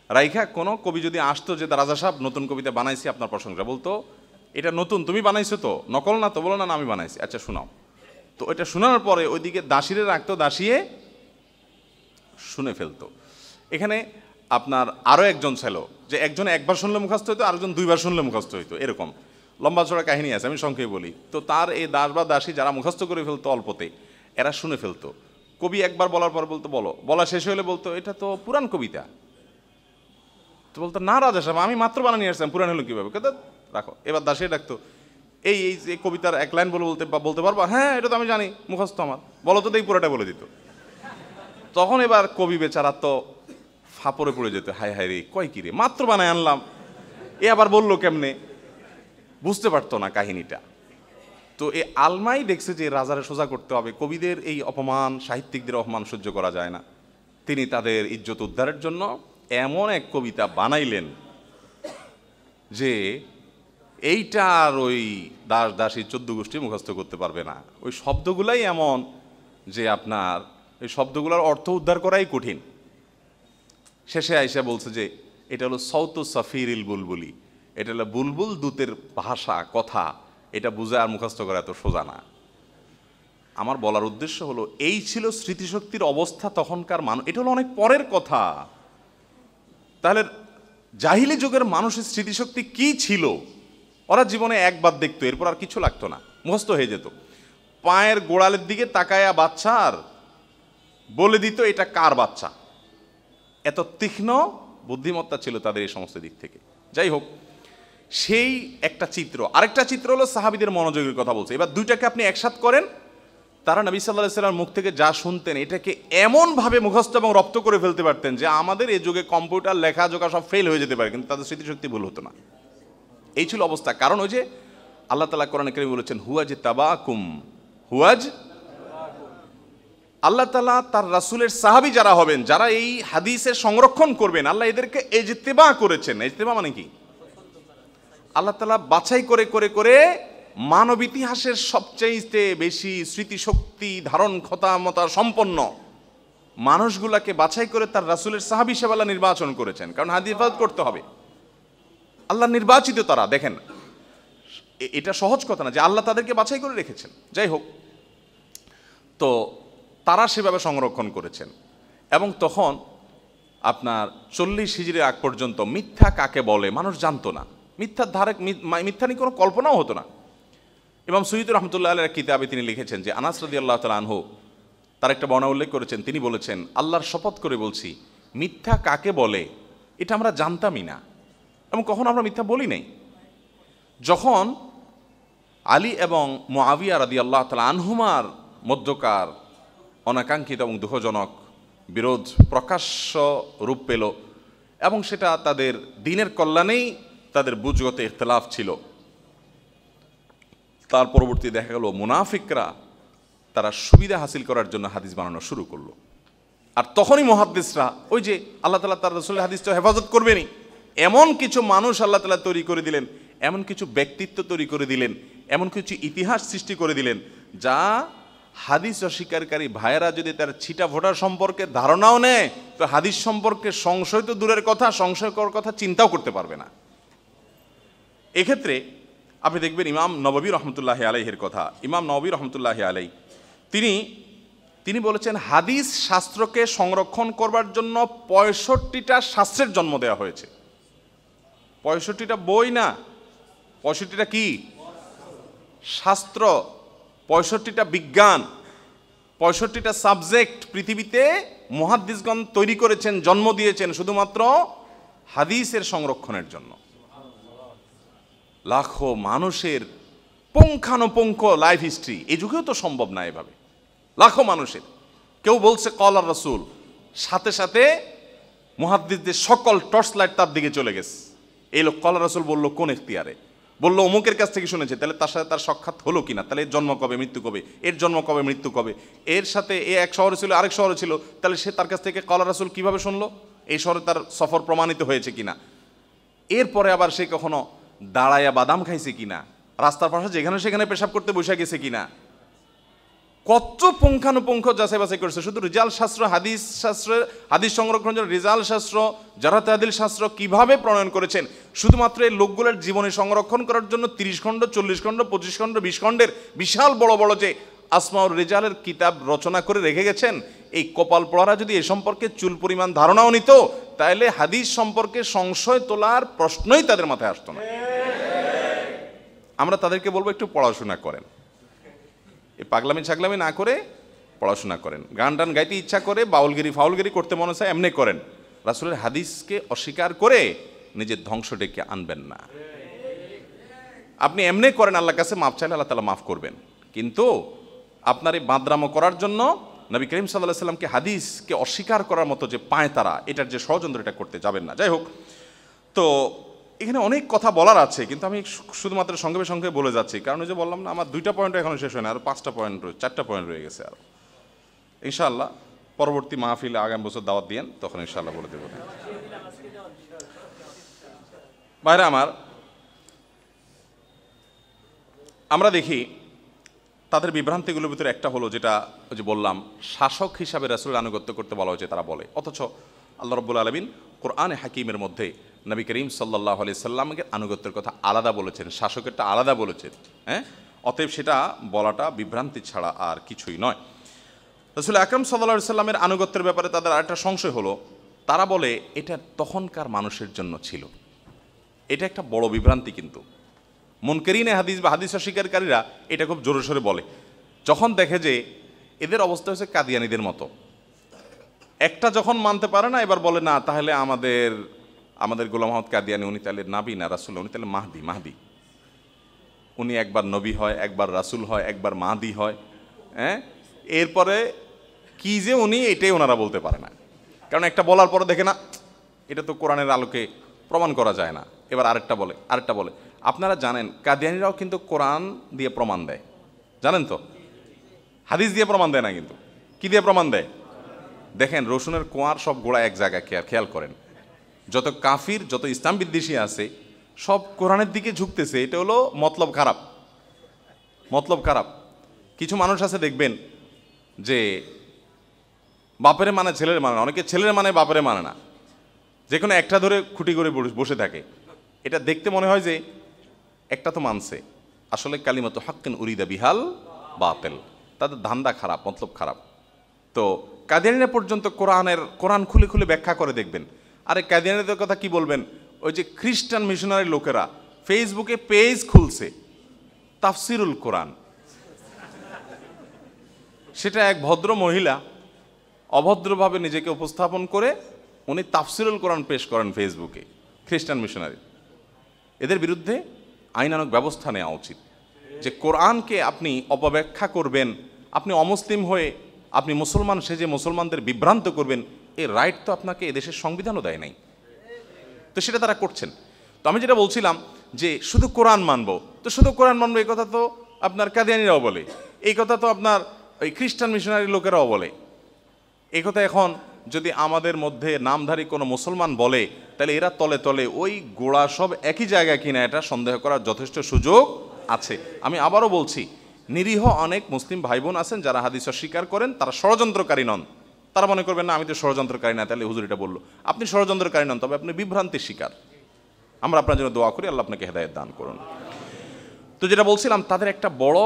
রাইখা কোনো কবি যদি আসতো যে রাজা সাহেব নতুন কবিতা বানাইছি, আপনার প্রশংসা, বলতো এটা নতুন, তুমি বানাইছো তো, নকল না তো? বলো না আমি বানাইছি, আচ্ছা শোনাও। তো এটা শোনানোর পরে ওইদিকে দাসীরে রাখতো, দাসিয়ে শুনে ফেলতো। এখানে আপনার আরও একজন ছিল, যে একজন একবার শুনলে মুখস্থ হইতো, আরেকজন 2 বার শুনলে মুখস্থ হইতো, এরকম লম্বা চড়া কাহিনী আছে, আমি সংক্ষেপে বলি। তো তার এই দাস বা দাসী যারা মুখস্থ করে ফেলতো অল্পতে, এরা শুনে ফেলতো, কবি একবার বলার পর বলতো বলো, বলা শেষ হলে বলতো এটা তো পুরাণ কবিতা। তো বলতো না রাজা সাহেব, আমি মাত্র বানিয়ে নিয়ে আসলাম, পুরাণ হলো কীভাবে? কথা রাখো। এবার দাসে ডাকতো, এই এই যে কবিতার এক লাইন বলতে পারবো? হ্যাঁ এটা তো আমি জানি, মুখস্থ আমার, বলো তো, এই পুরোটা বলে দিত। তখন এবার কবি বেচারা তো ফাপড়ে পড়ে যেত, হায় হায় রে, কয় কি রে, মাত্র বানায় আনলাম, এ আবার বললো কেমনে, বুঝতে পারতো না কাহিনীটা। তো এই আলমাই দেখছে যে রাজারে সোজা করতে হবে, কবিদের এই অপমান, সাহিত্যিকদের অপমান সহ্য করা যায় না। তিনি তাদের ইজ্জত উদ্ধারের জন্য এমন এক কবিতা বানাইলেন যে এইটা আর ওই দাস দাসী 14 গোষ্ঠী মুখস্থ করতে পারবে না। ওই শব্দগুলাই এমন যে আপনার এই শব্দগুলোর অর্থ উদ্ধার করাই কঠিন। শেষে আইসা বলছে যে এটা হলো সৌতু সাফিরিল বুলবুলি, এটা হলো বুলবুল দূতের ভাষা, কথা, এটা বুঝে আর মুখস্থ করা এত সোজা না। আমার বলার উদ্দেশ্য হলো এই ছিল স্মৃতিশক্তির অবস্থা তখনকার মানুষ। এটা হলো অনেক পরের কথা। তাহলে জাহিলি যুগের মানুষের স্মৃতিশক্তি কি ছিল? ওরা জীবনে একবার দেখতো, এরপর আর কিছু লাগতো না, মুখস্থ হয়ে যেত। পায়ের গোড়ালের দিকে তাকায়া বাচ্চার বলে দিত এটা কার বাচ্চা। এত তীক্ষ্ণ বুদ্ধিমত্তা ছিল তাদের এই সমস্ত দিক থেকে। যাই হোক, সেই একটা চিত্র। আরেকটা চিত্র হলো সাহাবীদের মনোযোগের কথা বলছে। এবার দুইটাকে আপনি একসাথ করেন, তারা নবী সাল্লাল্লাহু আলাইহি ওয়াসাল্লামের মুখ থেকে যা শুনতেন এটাকে এমনভাবে মুখস্থ এবং রপ্ত করে ফেলতে পারতেন যে আমাদের এই যুগে কম্পিউটার লেখা জোকা সব ফেল হয়ে যেতে পারে, কিন্তু তাদের স্মৃতিশক্তি ভুল হতো না। এই ছিল অবস্থা। কারণ ওই যে আল্লাহ তাআলা কোরআনে কারীমে বলেছেন হুয়াজ তাবাকুম, হুয়াজ, আল্লাহ তাআলা তার রাসূলের সাহাবী যারা হবেন, যারা এই হাদিসের সংরক্ষণ করবেন, আল্লাহ এদেরকে ইজতিবা করেছেন। ইজতিবা মানে কি? আল্লাহ তাআলা বাছাই করে করে করে মানব ইতিহাসের সবচেয়ে বেশি স্মৃতিশক্তি ধারণ ক্ষমতা সম্পন্ন মানুষগুলাকে বাছাই করে তার রাসূলের সাহাবী হিসেবে আল্লাহ নির্বাচন করেছেন। কারণ হাদিস হেফাজত করতে হবে, আল্লাহ নির্বাচিত তারা। দেখেন এটা সহজ কথা না যে আল্লাহ তাদেরকে বাছাই করে রেখেছেন। যাই হোক, তো তারা সেভাবে সংরক্ষণ করেছেন। এবং তখন আপনার 40 হিজরির আগ পর্যন্ত মিথ্যা কাকে বলে মানুষ জানতো না। মিথ্যার ধারে মিথ্যা নিয়ে কোনো কল্পনাও হতো না। ইমাম সুয়ুতী রহমতুল্লাহ আলাইহির কিতাবে তিনি লিখেছেন যে আনাস রাদিয়াল্লাহু তাআলা আনহু তার একটা বর্ণনা উল্লেখ করেছেন। তিনি বলেছেন, আল্লাহর শপথ করে বলছি, মিথ্যা কাকে বলে এটা আমরা জানতামই না এবং কখনো আমরা মিথ্যা বলি নাই। যখন আলী এবং মুআবিয়া রাদিয়াল্লাহু তাআলা আনহুমার মধ্যকার অনাকাঙ্ক্ষিত এবং দুঃখজনক বিরোধ প্রকাশ্য রূপ পেল এবং সেটা তাদের দ্বীনের কল্যাণেই তাদের বুঝগত ইখতিলাফ ছিল, তার পরবর্তী দেখা গেল মুনাফিকরা তারা সুবিধা হাসিল করার জন্য হাদিস বানানো শুরু করলো। আর তখনই মুহাদ্দিসরা ওই যে আল্লাহ তাআলা তার রাসূলের হাদিস তো হেফাজত করবেনই, এমন কিছু মানুষ আল্লাহ তাআলা তৈরি করে দিলেন, এমন কিছু ব্যক্তিত্ব তৈরি করে দিলেন, এমন কিছু ইতিহাস সৃষ্টি করে দিলেন যা হাদিস অস্বীকারী ভাইয়েরা যদি তার ছিটা ফোটার সম্পর্কে ধারণাও নেয় তো হাদিস সম্পর্কে সংশয় তো দূরের কথা, সংশয়কর কথা চিন্তাও করতে পারবে না। এক্ষেত্রে আপনি দেখবেন ইমাম নববী রহমতুল্লাহি আলাইহির কথা। ইমাম নববী রহমতুল্লাহি আলাইহি তিনি বলেছেন হাদিস শাস্ত্রকে সংরক্ষণ করবার জন্য 65টা শাস্ত্রের জন্ম দেওয়া হয়েছে। 65টা বই না, 65টা কি শাস্ত্র, 65টা বিজ্ঞান, 65টা সাবজেক্ট পৃথিবীতে মুহাদ্দিসগণ তৈরি করেছেন, জন্ম দিয়েছেন শুধুমাত্র হাদিসের সংরক্ষণের জন্য। লাখো মানুষের পুঙ্খানুপুঙ্খ লাইফ হিস্ট্রি এই যুগেও তো সম্ভব না এভাবে। লাখো মানুষের, কেউ বলছে কলা রাসূল, সাথে সাথে মুহাদ্দিসদের সকল টর্চ লাইট তার দিকে চলে গেছে। এই লোক কলা রাসূল বললো কোন ইখতিয়ারে, বললো অমুকের কাছ থেকে শুনেছে, তাহলে তার সাথে তার সাক্ষাৎ হলো কিনা, তাহলে এর জন্ম কবে মৃত্যু কবে, এর জন্ম কবে মৃত্যু কবে, এর সাথে এ এক শহরে ছিল আরেক শহরে ছিল, তাহলে সে তার কাছ থেকে কলা রাসূল কিভাবে শুনলো, এই শহরে তার সফর প্রমাণিত হয়েছে কিনা, এরপরে আবার সে কখনো দাঁড়াইয়া বাদাম খাইছে কিনা, রাস্তার পাশে যেখানে সেখানে পেশাব করতে বসে গেছে কিনা, কত পুঙ্খানুপুঙ্খ যাচাই বাছাই করেছে। শুধু রিজাল শাস্ত্র, হাদিস শাস্ত্র, হাদিস সংরক্ষণের জন্য রিজাল শাস্ত্র, জারাত তাদিল শাস্ত্র কিভাবে প্রণয়ন করেছেন, শুধুমাত্র এই লোকগুলোর জীবনী সংরক্ষণ করার জন্য 30 খণ্ড, 40 খণ্ড, 25 খণ্ড, 20 খণ্ডের বিশাল বড় বড় যে আসমাউর রিজালের কিতাব রচনা করে রেখে গেছেন। এই কপাল পড়ারা যদি এ সম্পর্কে চুল পরিমাণ ধারণাও নিত, তাহলে হাদিস সম্পর্কে সংশয় তোলার প্রশ্নই তাদের মাথায় আসতো না। আমরা তাদেরকে বলবো একটু পড়াশোনা করেন, এই পাগলামি ছাগলামি না করে পড়াশোনা করেন। গান টান গাইতে ইচ্ছা করে, বাউলগিরি ফাউলগিরি করতে মনে চায়, এমনি করেন। রাসূলের হাদিসকে অস্বীকার করে নিজের ধ্বংস ডেকে আনবেন না। আপনি এমনি করেন, আল্লাহর কাছে মাফ চাইলে আল্লাহ তাআলা মাফ করবেন, কিন্তু আপনার এই বাদরামো করার জন্য নবী করিম সাল্লাল্লাহু আলাইহি সাল্লামকে হাদিসকে অস্বীকার করার মতো যে পায় তারা, এটার যে ষড়যন্ত্র, এটা করতে যাবেন না। যাই হোক, তো এখানে অনেক কথা বলার আছে, কিন্তু আমি শুধুমাত্র সংক্ষেপে সংক্ষেপে বলে যাচ্ছি, কারণ ওই যে বললাম না, আমার 2টা পয়েন্ট এখনো শেষ হয় না, আরও 5টা পয়েন্ট রয়েছে, 4টা পয়েন্ট রয়ে গেছে। আর ইনশাআল্লাহ পরবর্তী মাহফিলে আগামী বছর দাওয়াত দিয়েন, তখন ইনশাআল্লাহ বলে দেবো। ভাইরা আমার, আমরা দেখি তাদের বিভ্রান্তিগুলোর ভিতরে একটা হলো যেটা ওই যে বললাম, শাসক হিসাবে রাসূলের আনুগত্য করতে বলা হয়েছে, তারা বলে। অথচ আল্লাহ রাব্বুল আলামিন কোরআনে হাকিমের মধ্যে নবী করিম সাল্লাল্লাহু আলাইহি সাল্লামের আনুগত্যের কথা আলাদা বলেছেন, শাসকেরটা আলাদা বলেছেন। হ্যাঁ, অতএব সেটা বলাটা বিভ্রান্তি ছাড়া আর কিছুই নয়। রাসূল আকরাম সাল্লাল্লাহু আলাইহি সাল্লামের আনুগত্যের ব্যাপারে তাদের আরেকটা সংশয় হলো, তারা বলে এটা তখনকার মানুষের জন্য ছিল। এটা একটা বড় বিভ্রান্তি। কিন্তু মুনকারিনে হাদিস বা হাদিস অস্বীকারীরা এটা খুব জোরে সোরে বলে, যখন দেখে যে এদের অবস্থা হচ্ছে কাদিয়ানীদের মতো। একটা যখন মানতে পারে না, এবার বলে না, তাহলে আমাদের গোলাম আহমদ কাদিয়ানী, উনি তাহলে নাবি না রাসূল, উনি তাহলে মাহদি। উনি একবার নবী হয়, একবার রাসূল হয়, একবার মাহদি হয়। হ্যাঁ, এরপরে কি যে উনি, এটাই ওনারা বলতে পারে না। কারণ একটা বলার পরে দেখে না, এটা তো কোরআনের আলোকে প্রমাণ করা যায় না, এবার আরেকটা বলে। আপনারা জানেন কাদিয়ানীরাও কিন্তু কোরআন দিয়ে প্রমাণ দেয়, জানেন তো? হাদিস দিয়ে প্রমাণ দেয় না, কিন্তু কি দিয়ে প্রমাণ দেয়? দেখেন, রসুনের কোয়ার সব গোড়া এক জায়গায়, খেয়াল করেন। যত কাফির, যত ইসলাম বিদ্বেষী আছে, সব কোরআনের দিকে ঝুঁকতেছে। এটা হলো মতলব খারাপ। কিছু মানুষ আছে দেখবেন যে বাপেরে মানে ছেলের মানে না, অনেকে ছেলের মানে বাপেরে মানে না, যে কোনো একটা ধরে খুঁটি করে বসে থাকে। এটা দেখতে মনে হয় যে একটা তো মানছে, আসলে কালিমাতু হাক্কিন উরিদা বিহাল বাতিল। তাদের ধান্দা খারাপ, মতলব খারাপ। তো কাদিয়ানীরা পর্যন্ত কোরআন খুলে খুলে ব্যাখ্যা করে দেখবেন। আরে কাদিয়ানীদের কথা কি বলবেন, ওই যে খ্রিস্টান মিশনারি লোকেরা ফেসবুকে পেজ খুলছে তাফসিরুল কোরআন, সেটা এক ভদ্র মহিলা অভদ্রভাবে নিজেকে উপস্থাপন করে উনি তাফসিরুল কোরআন পেশ করেন ফেসবুকে, খ্রিস্টান মিশনারি। এদের বিরুদ্ধে আইনানুগ ব্যবস্থা নেওয়া উচিত। যে কোরআনকে আপনি অপব্যাখ্যা করবেন, আপনি অমুসলিম হয়ে আপনি মুসলমান সেজে মুসলমানদের বিভ্রান্ত করবেন, এই রাইট তো আপনাকে এদেশের সংবিধানও দেয় নাই। তো সেটা তারা করছেন। তো আমি যেটা বলছিলাম যে শুধু কোরআন মানবো, এই কথা তো আপনার কাদিয়ানীরাও বলে, এই কথা তো আপনার ওই খ্রিস্টান মিশনারি লোকেরাও বলে। এই কথা এখন যদি আমাদের মধ্যে নামধারী কোনো মুসলমান বলে, তাহলে এরা তলে তলে ওই গোড়া সব একই জায়গায় কিনা, এটা সন্দেহ করার যথেষ্ট সুযোগ আছে। আমি আবারও বলছি, নিরীহ অনেক মুসলিম ভাই বোন আছেন যারা হাদিস অস্বীকার করেন, তারা ষড়যন্ত্রকারী নন। তারা মনে করবেন না আমি তো ষড়যন্ত্রকারী না, তাহলে হুজুর এটা বললো। আপনি ষড়যন্ত্রকারী নন, তবে আপনি বিভ্রান্তির শিকার। আমরা আপনার জন্য দোয়া করি, আল্লাহ আপনাকে হেদায়েত দান করুন। তো যেটা বলছিলাম, তাদের একটা বড়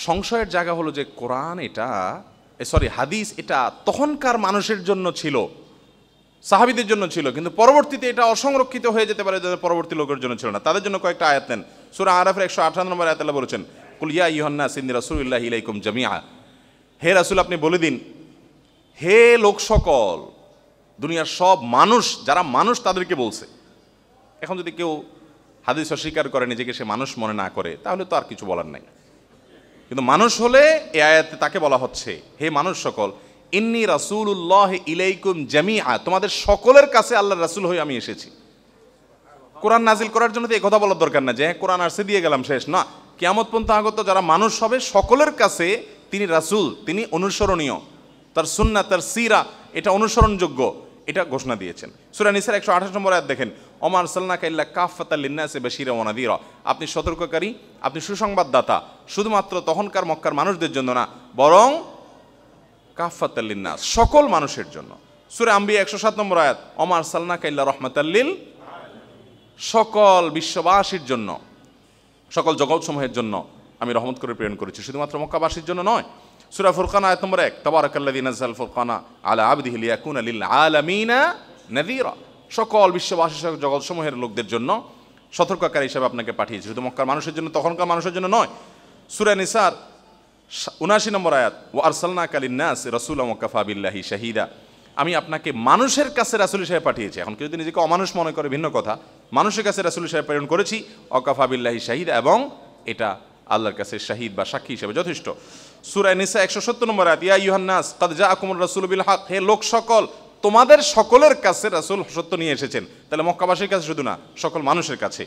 সংশয়ের জায়গা হলো যে কোরআন হাদিস এটা তখনকার মানুষের জন্য ছিল, সাহাবীদের জন্য ছিল, কিন্তু পরবর্তীতে এটা অসংরক্ষিত হয়ে যেতে পারে, যাদের পরবর্তী লোকের জন্য ছিল না। তাদের জন্য কয়েকটা আয়াত নেন। সূরা আরাফের 158 নম্বর আয়াতে আল্লাহ বলেছেন, কুল ইয়া আইয়ুহান নাস ইন্নী রাসূলুল্লাহি ইলাইকুম জামিআ। হে রাসূল, আপনি বলে দিন, হে লোক সকল, দুনিয়ার সব মানুষ, যারা মানুষ তাদেরকে বলছে। এখন যদি কেউ হাদিস অস্বীকার করে, নিজেকে সে মানুষ মনে না করে, তাহলে তো আর কিছু বলার নাই। কিন্তু মানুষ হলে এই আয়াতে তাকে বলা হচ্ছে, হে মানুষ সকল, ইন্নী রাসূলুল্লাহ ইলাইকুম জামিআ, তোমাদের সকলের কাছে আল্লাহর রাসূল হয়ে আমি এসেছি। কোরআন নাজিল করার জন্য তো এই কথা বলার দরকার না যে হ্যাঁ কোরআন আসছে দিয়ে গেলাম, শেষ না। কিয়ামত পর্যন্ত আগত যারা মানুষ হবে, সকলের কাছে তিনি রাসূল, তিনি অনুসরণীয়, তার সুন্নাত, তার সিরা এটা অনুসরণযোগ্য, এটা ঘোষণা দিয়েছেন। সূরা নিসার 128 নম্বর আয়াত দেখেন, ওমা আরসালনাকা ইল্লা কাফাতাল লিন্নাসি বাশীরা ওয়া নাযীরা, আপনি সতর্ককারী, আপনি সুসংবাদদাতা, শুধুমাত্র তখনকার মক্কার মানুষদের জন্য না, বরং কাফাতাল লিন্নাস, সকল মানুষের জন্য। সূরা আম্বিয়া 107 নম্বর আয়াত, ওমা আরসালনাকা ইল্লা রাহমাতাল লিল, সকল বিশ্ববাসীর জন্য, সকল জগৎসমূহের জন্য আমি রহমত করে প্রেরণ করেছি, শুধুমাত্র মক্কাবাসীর জন্য নয়। সূরা ফুরকান আয়াত নম্বর 1, তাবারাকাল্লাযী নাযাল ফুরকানা আলা আবদিহি লিয়াকুনা লিল আলামিনা নাযীরা, সকল বিশ্ববাসী, সকল জগৎসমূহের লোকদের জন্য সতর্ককারী হিসেবে আপনাকে পাঠিয়েছি, শুধু মক্কার মানুষের জন্য, তখনকার মানুষের জন্য নয়। সূরা নিসার 79 নম্বর আয়াত, ওয়া আরসালনাকা লিন-নাস রাসূলান ওয়া কাফা বিল্লাহি শাহিদা, আমি আপনাকে মানুষের কাছে রাসূল হিসেবে পাঠিয়েছি। এখন কেউ যদি নিজেকে অমানুষ মনে করে ভিন্ন কথা, মানুষের কাছে রাসূল হিসেবে প্রেরণ করেছি, ওয়া কাফা বিল্লাহি শাহিদা, এবং এটা আল্লাহর কাছে শাহিদ বা সাক্ষী হিসেবে যথেষ্ট। সূরা নিসা 170 নম্বর আয়াত, ইয়া আইয়ুহান নাস ক্বাদ জাআকুমুর রাসূলু বিল হক, হে লোক সকল, তোমাদের সকলের কাছে রাসূল সত্য নিয়ে এসেছেন। তাহলে মক্কাবাসীর কাছে শুধু না, সকল মানুষের কাছে।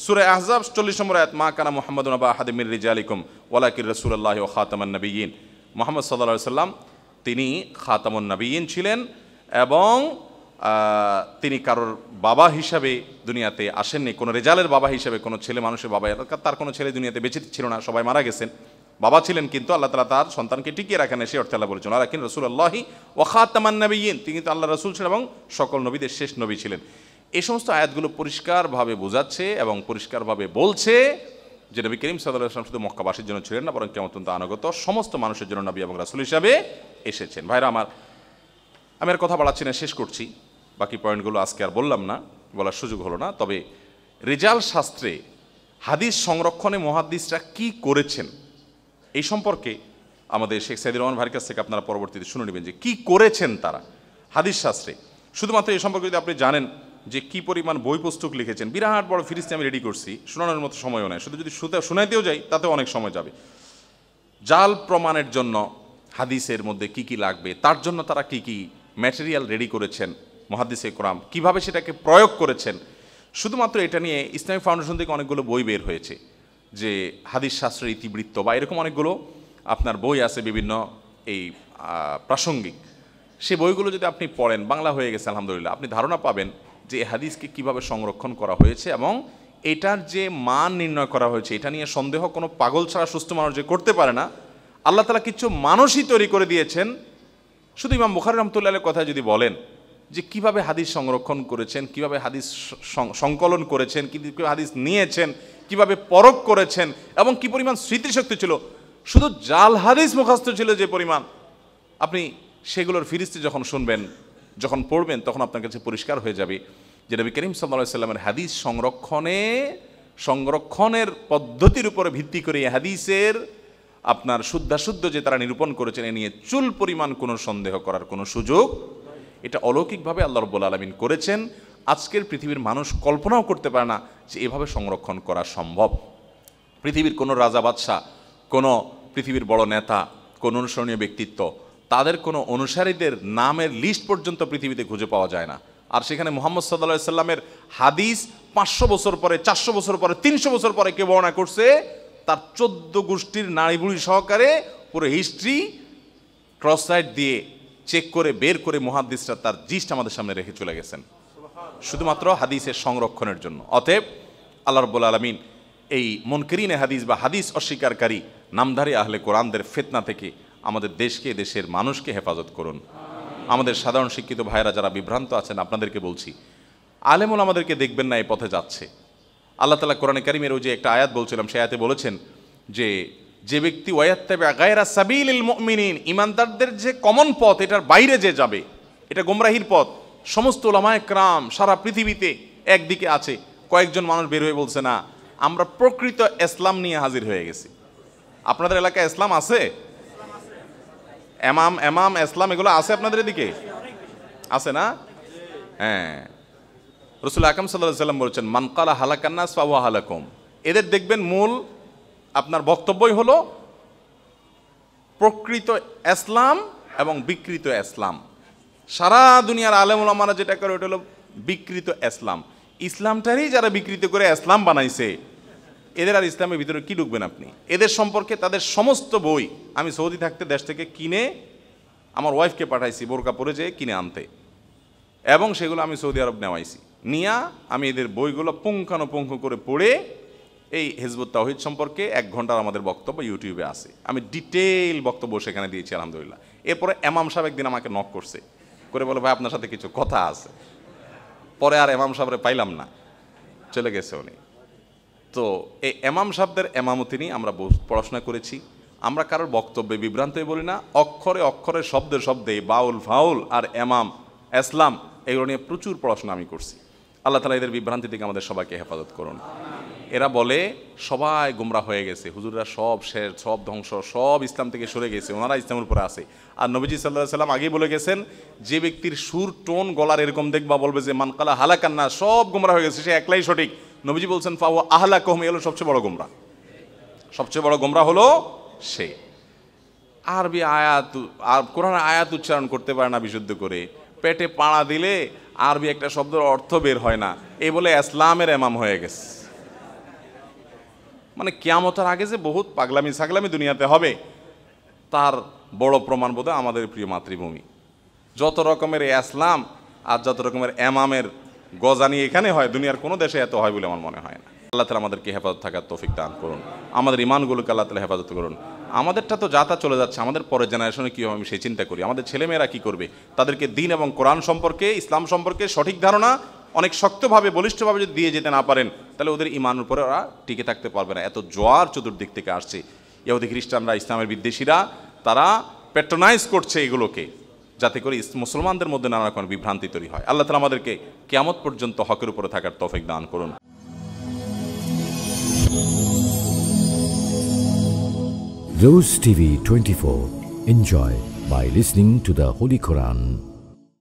সূরা আহজাব 40 নম্বর আয়াত, মা কানা মুহাম্মাদুন আবা আহাদিম মির রিজালিকুম ওয়ালাকিন রাসূলুল্লাহি ওয়া খাতামান নাবিয়্যিন, মুহাম্মদ সাল্লাল্লাহু আলাইহি সাল্লাম তিনি খাতামুন নাবিয়্যিন ছিলেন, এবং তিনি কারোর বাবা হিসাবে দুনিয়াতে আসেননি, কোনো রেজালের বাবা হিসাবে, কোনো ছেলে মানুষের বাবা, তার কোনো ছেলে দুনিয়াতে বেঁচে ছিল না, সবাই মারা গেছেন। বাবা ছিলেন কিন্তু আল্লাহ তাআলা তার সন্তানকে টিকিয়ে রাখেন, সে অর্থে আল্লাহ বলেছেন ওয়ালাকিন রাসূলুল্লাহি ওয়া খাতামান নাবিয়্যিন, তিনি তো আল্লাহ রাসূল ছিলেন এবং সকল নবীদের শেষ নবী ছিলেন। এই সমস্ত আয়াতগুলো পরিষ্কারভাবে বোঝাচ্ছে এবং পরিষ্কারভাবে বলছে যে নবী করিম সাল্লাল্লাহু আলাইহি ওয়াসাল্লাম শুধু মক্কাবাসীর জন্য ছিলেন না, বরং কিয়ামত পর্যন্ত আনুগত সমস্ত মানুষের জন্য নবী এবং রাসূল হিসাবে এসেছেন। ভাইরা আমার, আমি আর কথা বাড়াচ্ছি না, শেষ করছি। বাকি পয়েন্টগুলো আজকে আর বললাম না, বলার সুযোগ হলো না। তবে রিজাল শাস্ত্রে হাদিস সংরক্ষণে মুহাদ্দিসরা কি করেছেন এই সম্পর্কে আমাদের শেখ সাইদুর রহমান ভাইয়ের কাছ থেকে আপনারা পরবর্তীতে শুনে নেবেন যে কি করেছেন তারা হাদিস শাস্ত্রে। শুধুমাত্র এই সম্পর্কে যদি আপনি জানেন যে কি পরিমাণ বই পুস্তক লিখেছেন, বিরাট বড় ফিরিস্তি আমি রেডি করছি, শোনানোর মতো সময়ও নেই, শুধু যদি শোনাইতেও যাই তাতেও অনেক সময় যাবে। জাল প্রমাণের জন্য হাদিসের মধ্যে কি কি লাগবে, তার জন্য তারা কি কি ম্যাটেরিয়াল রেডি করেছেন, মুহাদ্দিসে কেরাম কিভাবে সেটাকে প্রয়োগ করেছেন, শুধুমাত্র এটা নিয়ে ইসলামিক ফাউন্ডেশন থেকে অনেকগুলো বই বের হয়েছে, যে হাদিস শাস্ত্রের ইতিবৃত্ত বা এরকম অনেকগুলো আপনার বই আছে বিভিন্ন এই প্রাসঙ্গিক। সে বইগুলো যদি আপনি পড়েন, বাংলা হয়ে গেছে আলহামদুলিল্লাহ, আপনি ধারণা পাবেন যে এই হাদিসকে কিভাবে সংরক্ষণ করা হয়েছে এবং এটার যে মান নির্ণয় করা হয়েছে, এটা নিয়ে সন্দেহ কোনো পাগল ছাড়া সুস্থ মানুষ যে করতে পারে না। আল্লাহ তাআলা কিছু মানুষই তৈরি করে দিয়েছেন। শুধু ইমাম বুখারী রাহমাতুল্লাহির কথা যদি বলেন যে কিভাবে হাদিস সংরক্ষণ করেছেন, কিভাবে হাদিস সংকলন করেছেন, কিভাবে হাদিস নিয়েছেন, কিভাবে পরখ করেছেন, এবং কি পরিমাণ স্মৃতিশক্তি ছিল, শুধু জাল হাদিস মুখস্থ ছিল যে পরিমাণ, আপনি সেগুলোর ফিরিস্তি যখন শুনবেন, যখন পড়বেন, তখন আপনার কাছে পরিষ্কার হয়ে যাবে যে নবী করিম সাল্লাল্লাহু আলাইহি সাল্লামের হাদিস সংরক্ষণের পদ্ধতির উপরে ভিত্তি করে হাদিসের আপনার শুদ্ধাশুদ্ধ যে তারা নিরূপণ করেছেন, এ নিয়ে চুল পরিমাণ কোনো সন্দেহ করার কোনো সুযোগ। এটা অলৌকিকভাবে আল্লাহ রাব্বুল আলামিন করেছেন। আজকের পৃথিবীর মানুষ কল্পনাও করতে পারে না যে এভাবে সংরক্ষণ করা সম্ভব। পৃথিবীর কোনো রাজা বাদশাহ, কোনো পৃথিবীর বড় নেতা, কোনো অনুসরণীয় ব্যক্তিত্ব, তাদের কোনো অনুসারীদের নামের লিস্ট পর্যন্ত পৃথিবীতে খুঁজে পাওয়া যায় না। আর সেখানে মুহাম্মদ সাল্লাল্লাহু আলাইহি সাল্লামের হাদিস 500 বছর পরে, 400 বছর পরে, 300 বছর পরে কে বর্ণনা করছে, তার 14 গোষ্ঠীর নাড়ি বুড়ি সহকারে পুরো হিস্ট্রি ক্রস সাইড দিয়ে চেক করে বের করে মুহাদ্দিসরা তার জিস্ট আমাদের সামনে রেখে চলে গেছেন, শুধুমাত্র হাদিসের সংরক্ষণের জন্য। অতএব আল্লাহ রাব্বুল আলামিন এই মুনকিরিনে হাদিস বা হাদিস অস্বীকারী নামধারী আহলে কোরআনদের ফিতনা থেকে আমাদের দেশকে, দেশের মানুষকে হেফাজত করুন। আমাদের সাধারণ শিক্ষিত ভাইয়েরা যারা বিভ্রান্ত আছেন, আপনাদেরকে বলছি, আলেমুল আমাদেরকে দেখবেন না এই পথে যাচ্ছে। আল্লাহ তাআলা কোরআনে কারীমের ওই যে একটা আয়াত বলছিলাম, সেই আয়াতে বলেছেন যে ব্যক্তি ওয়ায়াত্তাবিআ গায়রা সাবিলিল মুমিনিন, ইমানদারদের যে কমন পথ, এটার বাইরে যে যাবে, এটা গোমরাহির পথ। সমস্ত উলামায়ে কেরাম সারা পৃথিবীতে একদিকে আছে, কয়েকজন মানুষ বের হয়ে বলছে না, আমরা প্রকৃত ইসলাম নিয়ে হাজির হয়ে গেছি। আপনাদের এলাকায় ইসলাম আছে? এমাম ইসলাম এগুলো আছে আপনাদের এদিকে? আছে না? হ্যাঁ, রাসূল আকরাম সাল্লাল্লাহু আলাইহি ওয়াসাল্লাম বলেছেন, মান ক্বালা হালাকান নাস ফাহুয়া হালাকুম। এদের দেখবেন মূল আপনার বক্তব্যই হলো প্রকৃত ইসলাম এবং বিকৃত ইসলাম। সারা দুনিয়ার আলেম ওলামারা যেটা করে ওটা হলো বিকৃত ইসলাম। ইসলামটারই যারা বিকৃত করে ইসলাম বানাইছে, এদের আর ইসলামের ভিতরে কি ঢুকবেন আপনি? এদের সম্পর্কে তাদের সমস্ত বই আমি সৌদি থাকতে দেশ থেকে কিনে আমার ওয়াইফকে পাঠাইছি বোরকা পরে যেয়ে কিনে আনতে, এবং সেগুলো আমি সৌদি আরব নেওয়াইছি। নিয়া আমি এদের বইগুলো পুঙ্খানুপুঙ্খ করে পড়ে এই হিজবুত তাওহীদ সম্পর্কে 1 ঘন্টার আমাদের বক্তব্য ইউটিউবে আছে, আমি ডিটেইল বক্তব্য সেখানে দিয়েছি আলহামদুলিল্লাহ। এরপরে এমাম সাহেব একদিন আমাকে নক করছে, করে বলে ভাই আপনার সাথে কিছু কথা আছে। পরে আর এমাম সাহেবরে পাইলাম না, চলে গেছে উনি। তো এই এমাম সাহেবদের এমামতি নিয়ে আমরা পড়াশোনা করেছি। আমরা কারোর বক্তব্যে বিভ্রান্তই বলি না, অক্ষরে অক্ষরে শব্দে শব্দে বাউল ফাউল আর এমাম ইসলাম এগুলো নিয়ে প্রচুর পড়াশোনা আমি করছি। আল্লাহ তাআলা এদের বিভ্রান্তি থেকে আমাদের সবাইকে হেফাজত করুন। এরা বলে সবাই গোমরা হয়ে গেছে, হুজুররা সব শেষ, সব ধ্বংস, সব ইসলাম থেকে সরে গেছে, ওনারা ইসলামের উপরে আছে। আর নবীজি সাল্লাল্লাহু আলাইহি সাল্লাম আগেই বলে গেছেন, যে ব্যক্তির সুর টোন গলার এরকম দেখবা বলবে যে মানকালা হালাকান্না, সব গোমরা হয়ে গেছে, সে একলাই সঠিক। নবীজি বলছেন ফাওয়া আহলাকুহুম, এ হলো সবচেয়ে বড় গোমরা, সবচেয়ে বড় গোমরা হলো সে। আরবি আয়াত আর কোরআনের আয়াত উচ্চারণ করতে পারে না বিশুদ্ধ করে, পেটে পাড়া দিলে আরবি একটা শব্দের অর্থ বের হয় না, এই বলে ইসলামের এমাম হয়ে গেছে। মানে কিয়ামতের আগে যে বহুত পাগলামি ছাগলামি দুনিয়াতে হবে, তার বড় প্রমাণ বোধ হয় আমাদের প্রিয় মাতৃভূমি। যত রকমের ইসলাম আর যত রকমের এমামের গজানি এখানে হয়, দুনিয়ার কোনো দেশে এত হয় বলে আমার মনে হয় না। আল্লাহ তাআলা আমাদেরকে হেফাজত থাকার তৌফিক দান করুন, আমাদের ইমানগুলোকে আল্লাহ তাআলা হেফাজত করুন। আমাদেরটা তো যা তা চলে যাচ্ছে, আমাদের পরের জেনারেশনে কী হবে আমি সেই চিন্তা করি। আমাদের ছেলেমেয়েরা কী করবে, তাদেরকে দিন এবং কোরআন সম্পর্কে, ইসলাম সম্পর্কে সঠিক ধারণা অনেক শক্তভাবে বলিষ্ঠভাবে যদি দিয়ে যেতে না পারেন, তাহলে ওদের ইমানের উপরে ওরা টিকে থাকতে পারবে না। এত জোয়ার চতুর্দিক থেকে আসছে, ইহুদি খ্রিস্টানরা, ইসলামের বিদ্বেষীরা, তারা প্যাট্রোনাইজ করছে এগুলোকে, যাতে করে মুসলমানদের মধ্যে নানা রকম বিভ্রান্তি তৈরি হয়। আল্লাহ তাআলা আমাদেরকে কিয়ামত পর্যন্ত হকের উপরে থাকার তৌফিক দান করুন। Rose TV 24. Enjoy by listening to the Holy Quran.